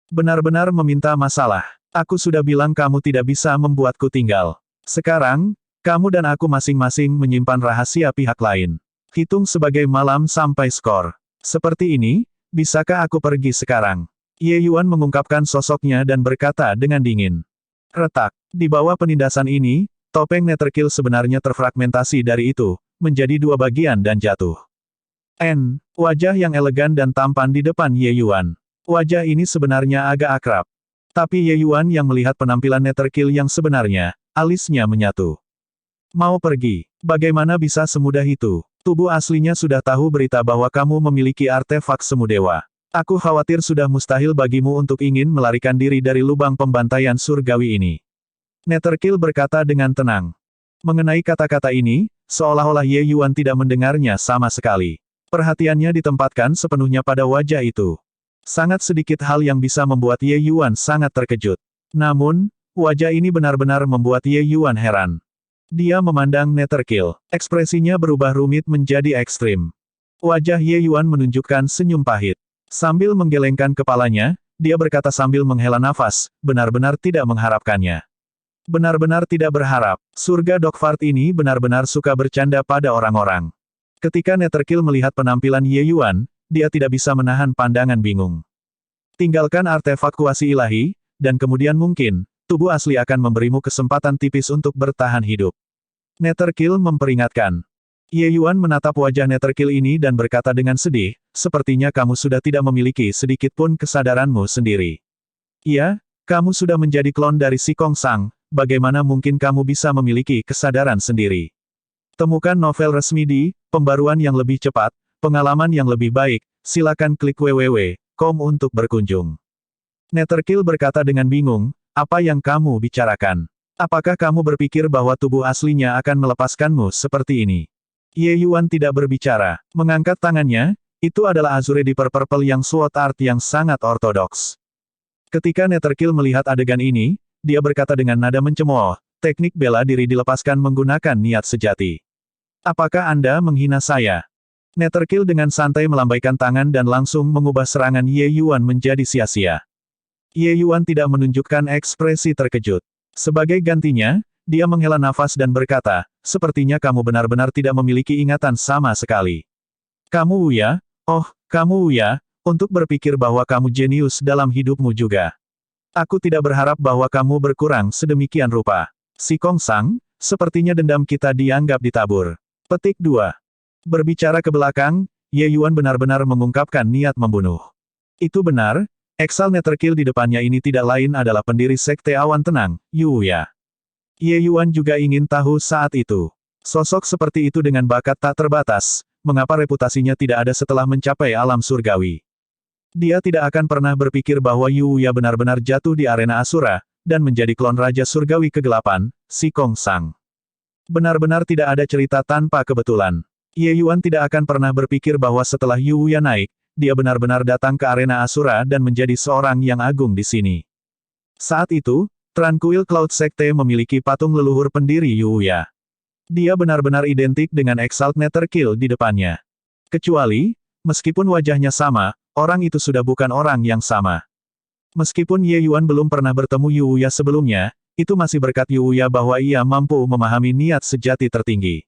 Speaker 1: Benar-benar meminta masalah. Aku sudah bilang kamu tidak bisa membuatku tinggal. Sekarang, kamu dan aku masing-masing menyimpan rahasia pihak lain. Hitung sebagai malam sampai skor. Seperti ini, bisakah aku pergi sekarang? Ye Yuan mengungkapkan sosoknya dan berkata dengan dingin. Retak. Di bawah penindasan ini, topeng Netherkill sebenarnya terfragmentasi dari itu, menjadi dua bagian dan jatuh. Wajah yang elegan dan tampan di depan Ye Yuan. Wajah ini sebenarnya agak akrab. Tapi Ye Yuan yang melihat penampilan Netherkill yang sebenarnya, alisnya menyatu. Mau pergi? Bagaimana bisa semudah itu? Tubuh aslinya sudah tahu berita bahwa kamu memiliki artefak semu dewa. Aku khawatir sudah mustahil bagimu untuk ingin melarikan diri dari lubang pembantaian surgawi ini. Netherkill berkata dengan tenang. Mengenai kata-kata ini, seolah-olah Ye Yuan tidak mendengarnya sama sekali. Perhatiannya ditempatkan sepenuhnya pada wajah itu. Sangat sedikit hal yang bisa membuat Ye Yuan sangat terkejut. Namun, wajah ini benar-benar membuat Ye Yuan heran. Dia memandang Netherkill. Ekspresinya berubah rumit menjadi ekstrim. Wajah Ye Yuan menunjukkan senyum pahit. Sambil menggelengkan kepalanya, dia berkata sambil menghela nafas, benar-benar tidak mengharapkannya. Benar-benar tidak berharap. Surga Dogfart ini benar-benar suka bercanda pada orang-orang. Ketika Netherkill melihat penampilan Ye Yuan, dia tidak bisa menahan pandangan bingung. Tinggalkan artefak kuasi ilahi, dan kemudian mungkin, tubuh asli akan memberimu kesempatan tipis untuk bertahan hidup. Netherkill memperingatkan. Ye Yuan menatap wajah Netherkill ini dan berkata dengan sedih, sepertinya kamu sudah tidak memiliki sedikit pun kesadaranmu sendiri. Iya, kamu sudah menjadi klon dari si Kong Sang, bagaimana mungkin kamu bisa memiliki kesadaran sendiri? Temukan novel resmi di Pembaruan yang lebih cepat, pengalaman yang lebih baik, silakan klik www.com untuk berkunjung. Netherkill berkata dengan bingung, apa yang kamu bicarakan? Apakah kamu berpikir bahwa tubuh aslinya akan melepaskanmu seperti ini? Ye Yuan tidak berbicara. Mengangkat tangannya, itu adalah Azure Deeper Purple yang sword art yang sangat ortodoks. Ketika Netherkill melihat adegan ini, dia berkata dengan nada mencemooh, teknik bela diri dilepaskan menggunakan niat sejati. Apakah Anda menghina saya? Netherkill dengan santai melambaikan tangan dan langsung mengubah serangan Ye Yuan menjadi sia-sia. Ye Yuan tidak menunjukkan ekspresi terkejut. Sebagai gantinya, dia menghela nafas dan berkata, sepertinya kamu benar-benar tidak memiliki ingatan sama sekali. Kamu Wuya? Oh, kamu Wuya, untuk berpikir bahwa kamu jenius dalam hidupmu juga. Aku tidak berharap bahwa kamu berkurang sedemikian rupa. Si Kong Sang, sepertinya dendam kita dianggap ditabur. Petik 2. Berbicara ke belakang, Ye Yuan benar-benar mengungkapkan niat membunuh. Itu benar, Exal Netherkill di depannya ini tidak lain adalah pendiri Sekte Awan Tenang, Yu Wuya. Ye Yuan juga ingin tahu saat itu. Sosok seperti itu dengan bakat tak terbatas, mengapa reputasinya tidak ada setelah mencapai alam surgawi? Dia tidak akan pernah berpikir bahwa Yu Wuya benar-benar jatuh di arena Asura, dan menjadi klon Raja Surgawi kegelapan, Si Kong Sang. Benar-benar tidak ada cerita tanpa kebetulan. Ye Yuan tidak akan pernah berpikir bahwa setelah Yu Wuya naik, dia benar-benar datang ke arena Asura dan menjadi seorang yang agung di sini. Saat itu, Tranquil Cloud Sekte memiliki patung leluhur pendiri Yu Wuya. Dia benar-benar identik dengan Exalt Netherkill di depannya. Kecuali, meskipun wajahnya sama, orang itu sudah bukan orang yang sama. Meskipun Ye Yuan belum pernah bertemu Yu Wuya sebelumnya, itu masih berkat Yu Wuya bahwa ia mampu memahami niat sejati tertinggi.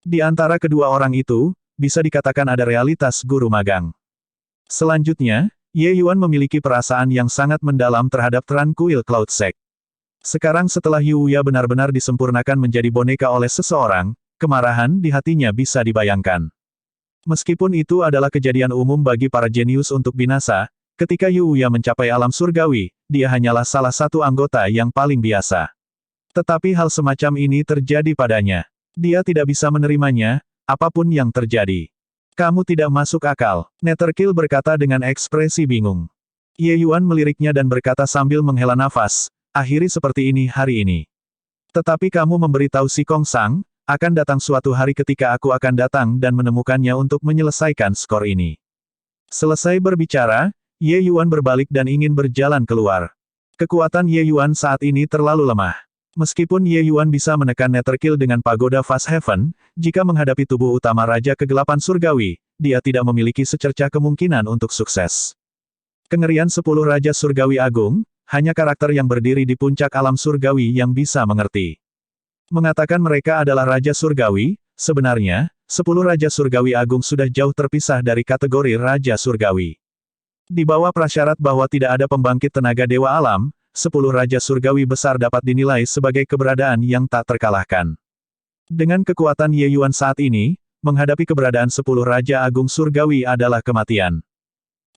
Speaker 1: Di antara kedua orang itu, bisa dikatakan ada realitas guru magang. Selanjutnya, Ye Yuan memiliki perasaan yang sangat mendalam terhadap Tranquil Cloud Sect. Sekarang setelah Yu Wuya benar-benar disempurnakan menjadi boneka oleh seseorang, kemarahan di hatinya bisa dibayangkan. Meskipun itu adalah kejadian umum bagi para jenius untuk binasa, ketika Yu Wuya mencapai alam surgawi, dia hanyalah salah satu anggota yang paling biasa. Tetapi hal semacam ini terjadi padanya. Dia tidak bisa menerimanya, apapun yang terjadi. Kamu tidak masuk akal, Netherkill berkata dengan ekspresi bingung. Ye Yuan meliriknya dan berkata sambil menghela nafas, akhiri seperti ini hari ini. Tetapi kamu memberitahu Si Kong Sang, akan datang suatu hari ketika aku akan datang dan menemukannya untuk menyelesaikan skor ini. Selesai berbicara, Ye Yuan berbalik dan ingin berjalan keluar. Kekuatan Ye Yuan saat ini terlalu lemah. Meskipun Ye Yuan bisa menekan Netherkill dengan pagoda Fast Heaven, jika menghadapi tubuh utama Raja Kegelapan Surgawi, dia tidak memiliki secercah kemungkinan untuk sukses. Kengerian 10 Raja Surgawi Agung, hanya karakter yang berdiri di puncak alam surgawi yang bisa mengerti. Mengatakan mereka adalah Raja Surgawi, sebenarnya, 10 Raja Surgawi Agung sudah jauh terpisah dari kategori Raja Surgawi. Di bawah prasyarat bahwa tidak ada pembangkit tenaga Dewa Alam, 10 Raja Surgawi besar dapat dinilai sebagai keberadaan yang tak terkalahkan. Dengan kekuatan Ye Yuan saat ini, menghadapi keberadaan 10 Raja Agung Surgawi adalah kematian.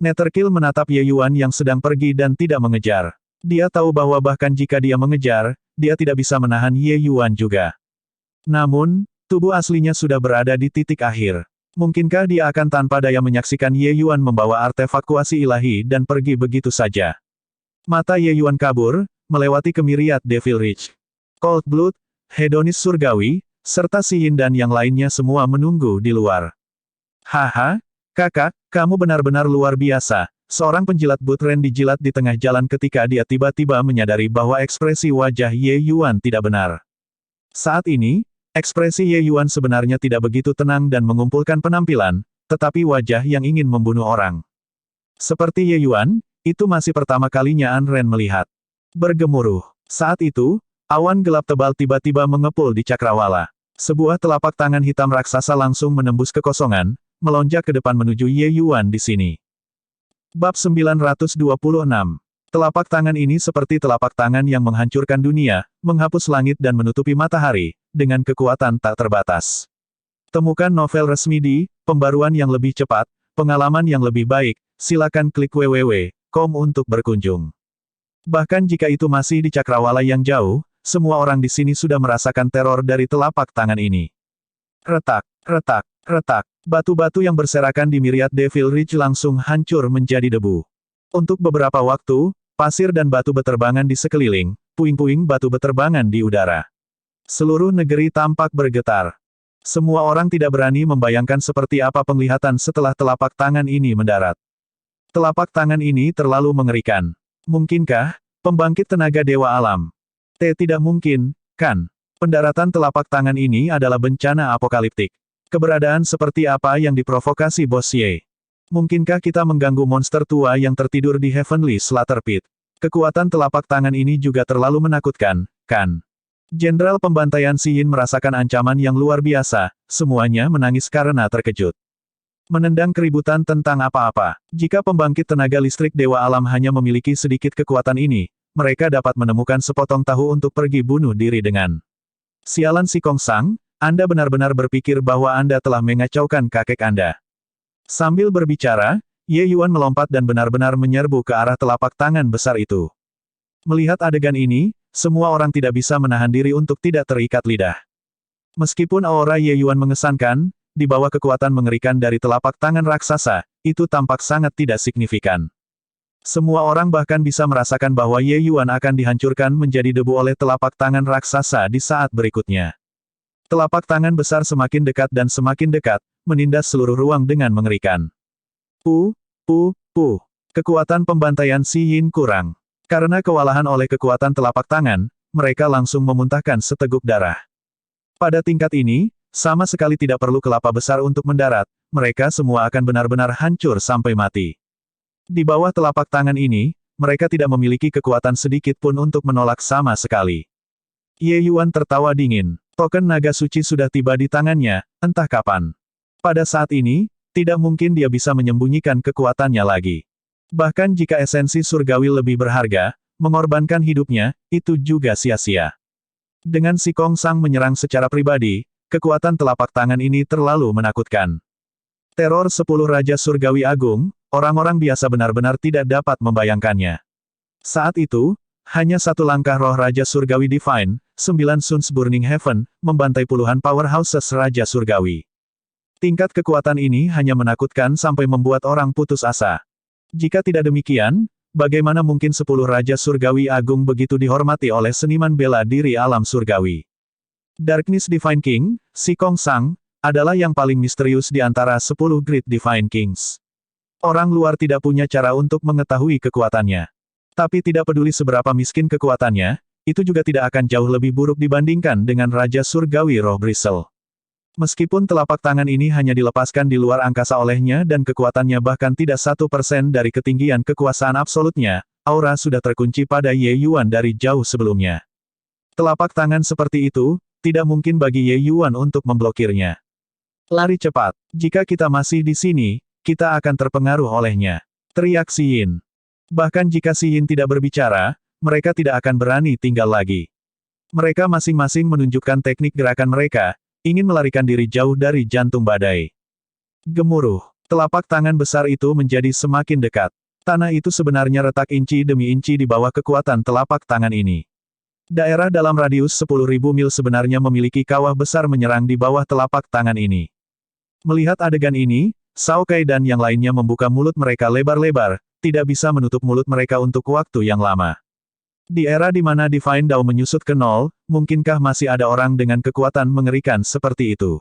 Speaker 1: Netherkill menatap Ye Yuan yang sedang pergi dan tidak mengejar. Dia tahu bahwa bahkan jika dia mengejar, dia tidak bisa menahan Ye Yuan juga. Namun, tubuh aslinya sudah berada di titik akhir. Mungkinkah dia akan tanpa daya menyaksikan Ye Yuan membawa artefak kuasi ilahi dan pergi begitu saja? Mata Ye Yuan kabur, melewati kemiriat Devil Ridge. Cold Blood, Hedonis Surgawi, serta Si Yin dan yang lainnya semua menunggu di luar. Haha, kakak, kamu benar-benar luar biasa. Seorang penjilat Butren dijilat di tengah jalan ketika dia tiba-tiba menyadari bahwa ekspresi wajah Ye Yuan tidak benar. Saat ini, ekspresi Ye Yuan sebenarnya tidak begitu tenang dan mengumpulkan penampilan, tetapi wajah yang ingin membunuh orang. Seperti Ye Yuan, itu masih pertama kalinya An Ren melihat. Bergemuruh. Saat itu, awan gelap tebal tiba-tiba mengepul di cakrawala. Sebuah telapak tangan hitam raksasa langsung menembus kekosongan, melonjak ke depan menuju Ye Yuan di sini. Bab 926. Telapak tangan ini seperti telapak tangan yang menghancurkan dunia, menghapus langit dan menutupi matahari, dengan kekuatan tak terbatas. Temukan novel resmi di Pembaruan yang lebih cepat, pengalaman yang lebih baik, silakan klik www.com untuk berkunjung. Bahkan jika itu masih di cakrawala yang jauh, semua orang di sini sudah merasakan teror dari telapak tangan ini. Retak, retak, retak. Batu-batu yang berserakan di Myriad Devil Ridge langsung hancur menjadi debu. Untuk beberapa waktu, pasir dan batu beterbangan di sekeliling, puing-puing batu beterbangan di udara. Seluruh negeri tampak bergetar. Semua orang tidak berani membayangkan seperti apa penglihatan setelah telapak tangan ini mendarat. Telapak tangan ini terlalu mengerikan. Mungkinkah pembangkit tenaga dewa alam? Tidak mungkin, kan? Pendaratan telapak tangan ini adalah bencana apokaliptik. Keberadaan seperti apa yang diprovokasi Bos Ye? Mungkinkah kita mengganggu monster tua yang tertidur di Heavenly Slaughter Pit? Kekuatan telapak tangan ini juga terlalu menakutkan, kan? Jenderal pembantaian Xi Yin merasakan ancaman yang luar biasa, semuanya menangis karena terkejut. Menendang keributan tentang apa-apa. Jika pembangkit tenaga listrik Dewa Alam hanya memiliki sedikit kekuatan ini, mereka dapat menemukan sepotong tahu untuk pergi bunuh diri dengan. Sialan si Kongsang, Anda benar-benar berpikir bahwa Anda telah mengacaukan kakek Anda. Sambil berbicara, Ye Yuan melompat dan benar-benar menyerbu ke arah telapak tangan besar itu. Melihat adegan ini, semua orang tidak bisa menahan diri untuk tidak terikat lidah. Meskipun aura Ye Yuan mengesankan, di bawah kekuatan mengerikan dari telapak tangan raksasa, itu tampak sangat tidak signifikan. Semua orang bahkan bisa merasakan bahwa Ye Yuan akan dihancurkan menjadi debu oleh telapak tangan raksasa di saat berikutnya. Telapak tangan besar semakin dekat dan semakin dekat, menindas seluruh ruang dengan mengerikan. Kekuatan pembantaian Xi Yin kurang. Karena kewalahan oleh kekuatan telapak tangan, mereka langsung memuntahkan seteguk darah. Pada tingkat ini, sama sekali tidak perlu kelapa besar untuk mendarat, mereka semua akan benar-benar hancur sampai mati. Di bawah telapak tangan ini, mereka tidak memiliki kekuatan sedikit pun untuk menolak sama sekali. Ye Yuan tertawa dingin. Token naga suci sudah tiba di tangannya, entah kapan. Pada saat ini, tidak mungkin dia bisa menyembunyikan kekuatannya lagi. Bahkan jika esensi surgawi lebih berharga, mengorbankan hidupnya, itu juga sia-sia. Dengan si Kongsang menyerang secara pribadi, kekuatan telapak tangan ini terlalu menakutkan. Teror 10 Raja Surgawi Agung, orang-orang biasa benar-benar tidak dapat membayangkannya. Saat itu, hanya satu langkah roh Raja Surgawi Divine, 9 Suns Burning Heaven, membantai puluhan powerhouses Raja Surgawi. Tingkat kekuatan ini hanya menakutkan sampai membuat orang putus asa. Jika tidak demikian, bagaimana mungkin 10 Raja Surgawi Agung begitu dihormati oleh seniman bela diri alam surgawi? Darkness Divine King, si Kongsang, adalah yang paling misterius di antara 10 Great Divine Kings. Orang luar tidak punya cara untuk mengetahui kekuatannya. Tapi tidak peduli seberapa miskin kekuatannya, itu juga tidak akan jauh lebih buruk dibandingkan dengan Raja Surgawi Roh Bristle. Meskipun telapak tangan ini hanya dilepaskan di luar angkasa olehnya dan kekuatannya bahkan tidak 1% dari ketinggian kekuasaan absolutnya, aura sudah terkunci pada Ye Yuan dari jauh sebelumnya. Telapak tangan seperti itu, tidak mungkin bagi Ye Yuan untuk memblokirnya. Lari cepat. Jika kita masih di sini, kita akan terpengaruh olehnya. Teriak Xi Yin. Bahkan jika Xi Yin tidak berbicara, mereka tidak akan berani tinggal lagi. Mereka masing-masing menunjukkan teknik gerakan mereka, ingin melarikan diri jauh dari jantung badai. Gemuruh. Telapak tangan besar itu menjadi semakin dekat. Tanah itu sebenarnya retak inci demi inci di bawah kekuatan telapak tangan ini. Daerah dalam radius 10.000 mil sebenarnya memiliki kawah besar menyerang di bawah telapak tangan ini. Melihat adegan ini, Shao Kai dan yang lainnya membuka mulut mereka lebar-lebar, tidak bisa menutup mulut mereka untuk waktu yang lama. Di era di mana Divine Dao menyusut ke nol, mungkinkah masih ada orang dengan kekuatan mengerikan seperti itu?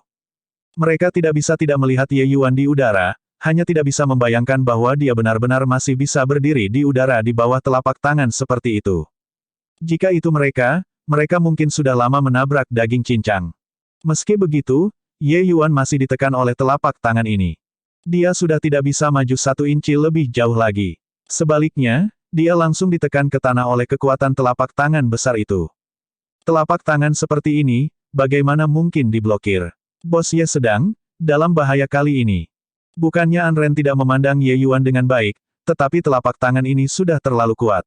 Speaker 1: Mereka tidak bisa tidak melihat Ye Yuan di udara, hanya tidak bisa membayangkan bahwa dia benar-benar masih bisa berdiri di udara di bawah telapak tangan seperti itu. Jika itu mereka mungkin sudah lama menabrak daging cincang. Meski begitu, Ye Yuan masih ditekan oleh telapak tangan ini. Dia sudah tidak bisa maju 1 inci lebih jauh lagi. Sebaliknya, dia langsung ditekan ke tanah oleh kekuatan telapak tangan besar itu. Telapak tangan seperti ini, bagaimana mungkin diblokir? Bos Ye sedang dalam bahaya kali ini. Bukannya Anren tidak memandang Ye Yuan dengan baik, tetapi telapak tangan ini sudah terlalu kuat.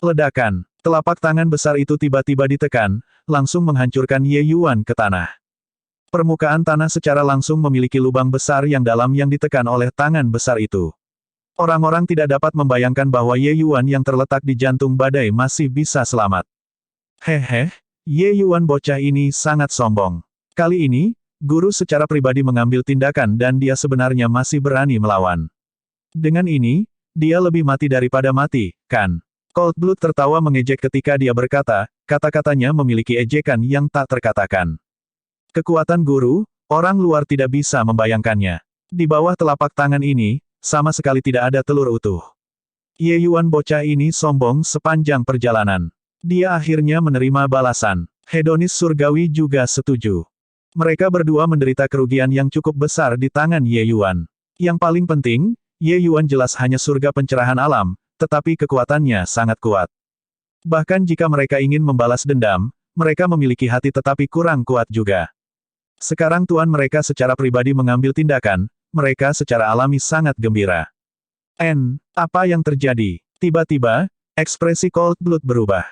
Speaker 1: Ledakan. Telapak tangan besar itu tiba-tiba ditekan, langsung menghancurkan Ye Yuan ke tanah. Permukaan tanah secara langsung memiliki lubang besar yang dalam yang ditekan oleh tangan besar itu. Orang-orang tidak dapat membayangkan bahwa Ye Yuan yang terletak di jantung badai masih bisa selamat. Hehe, Ye Yuan bocah ini sangat sombong. Kali ini, guru secara pribadi mengambil tindakan dan dia sebenarnya masih berani melawan. Dengan ini, dia lebih mati daripada mati, kan? Cold Blood tertawa mengejek ketika dia berkata, kata-katanya memiliki ejekan yang tak terkatakan. Kekuatan guru, Orang luar tidak bisa membayangkannya. Di bawah telapak tangan ini, sama sekali tidak ada telur utuh. Ye Yuan bocah ini sombong sepanjang perjalanan. Dia akhirnya menerima balasan. Hedonis surgawi juga setuju. Mereka berdua menderita kerugian yang cukup besar di tangan Ye Yuan. Yang paling penting, Ye Yuan jelas hanya surga pencerahan alam, tetapi kekuatannya sangat kuat. Bahkan jika mereka ingin membalas dendam, mereka memiliki hati tetapi kurang kuat juga. Sekarang tuan mereka secara pribadi mengambil tindakan, mereka secara alami sangat gembira. Apa yang terjadi? Tiba-tiba, ekspresi Cold Blood berubah.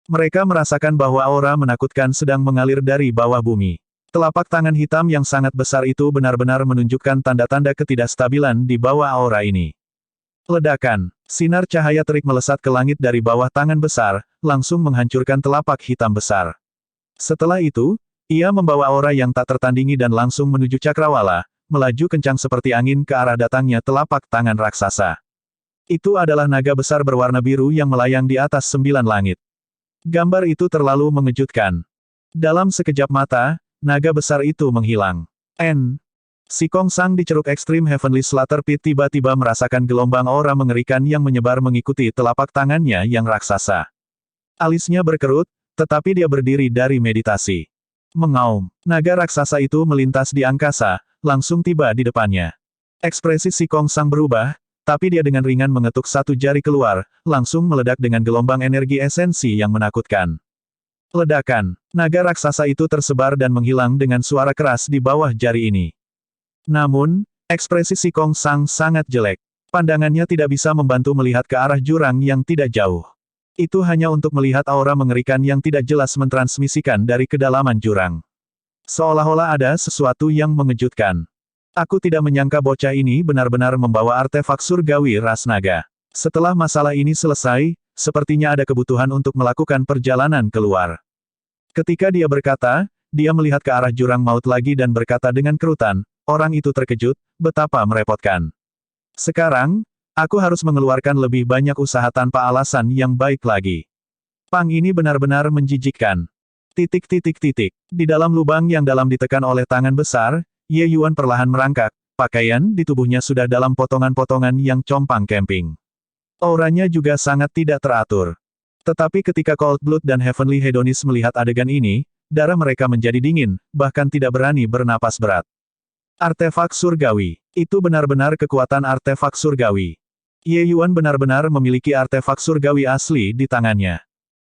Speaker 1: Mereka merasakan bahwa aura menakutkan sedang mengalir dari bawah bumi. Telapak tangan hitam yang sangat besar itu benar-benar menunjukkan tanda-tanda ketidakstabilan di bawah aura ini. Ledakan, sinar cahaya terik melesat ke langit dari bawah tangan besar, langsung menghancurkan telapak hitam besar. Setelah itu, ia membawa aura yang tak tertandingi dan langsung menuju cakrawala, melaju kencang seperti angin ke arah datangnya telapak tangan raksasa. Itu adalah naga besar berwarna biru yang melayang di atas 9 langit. Gambar itu terlalu mengejutkan. Dalam sekejap mata, naga besar itu menghilang. Si Kong Sang di Ceruk Ekstrim Heavenly Slaughter Pit tiba-tiba merasakan gelombang aura mengerikan yang menyebar mengikuti telapak tangannya yang raksasa. Alisnya berkerut, tetapi dia berdiri dari meditasi. Mengaum, naga raksasa itu melintas di angkasa, langsung tiba di depannya. Ekspresi si Kong Sang berubah, tapi dia dengan ringan mengetuk satu jari keluar, langsung meledak dengan gelombang energi esensi yang menakutkan. Ledakan, naga raksasa itu tersebar dan menghilang dengan suara keras di bawah jari ini. Namun, ekspresi si Kong Sang sangat jelek. Pandangannya tidak bisa membantu melihat ke arah jurang yang tidak jauh. Itu hanya untuk melihat aura mengerikan yang tidak jelas mentransmisikan dari kedalaman jurang. Seolah-olah ada sesuatu yang mengejutkan. Aku tidak menyangka bocah ini benar-benar membawa artefak surgawi ras naga. Setelah masalah ini selesai, sepertinya ada kebutuhan untuk melakukan perjalanan keluar. Ketika dia berkata, dia melihat ke arah jurang maut lagi dan berkata dengan kerutan, orang itu terkejut, betapa merepotkan. Sekarang, aku harus mengeluarkan lebih banyak usaha tanpa alasan yang baik lagi. Pang ini benar-benar menjijikkan. Di dalam lubang yang dalam ditekan oleh tangan besar, Ye Yuan perlahan merangkak, pakaian di tubuhnya sudah dalam potongan-potongan yang compang camping. Auranya juga sangat tidak teratur. Tetapi ketika Cold Blood dan Heavenly Hedonis melihat adegan ini, darah mereka menjadi dingin, bahkan tidak berani bernapas berat. Artefak surgawi. Itu benar-benar kekuatan artefak surgawi. Ye Yuan benar-benar memiliki artefak surgawi asli di tangannya.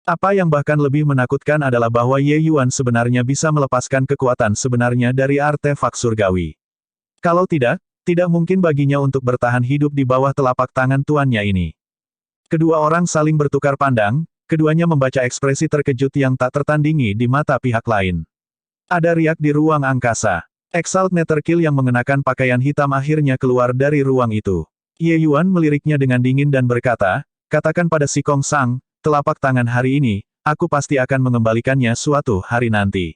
Speaker 1: Apa yang bahkan lebih menakutkan adalah bahwa Ye Yuan sebenarnya bisa melepaskan kekuatan sebenarnya dari artefak surgawi. Kalau tidak, tidak mungkin baginya untuk bertahan hidup di bawah telapak tangan tuannya ini. Kedua orang saling bertukar pandang, keduanya membaca ekspresi terkejut yang tak tertandingi di mata pihak lain. Ada riak di ruang angkasa. Exalt Netherkill yang mengenakan pakaian hitam akhirnya keluar dari ruang itu. Ye Yuan meliriknya dengan dingin dan berkata, katakan pada si Kong Sang, telapak tangan hari ini, aku pasti akan mengembalikannya suatu hari nanti.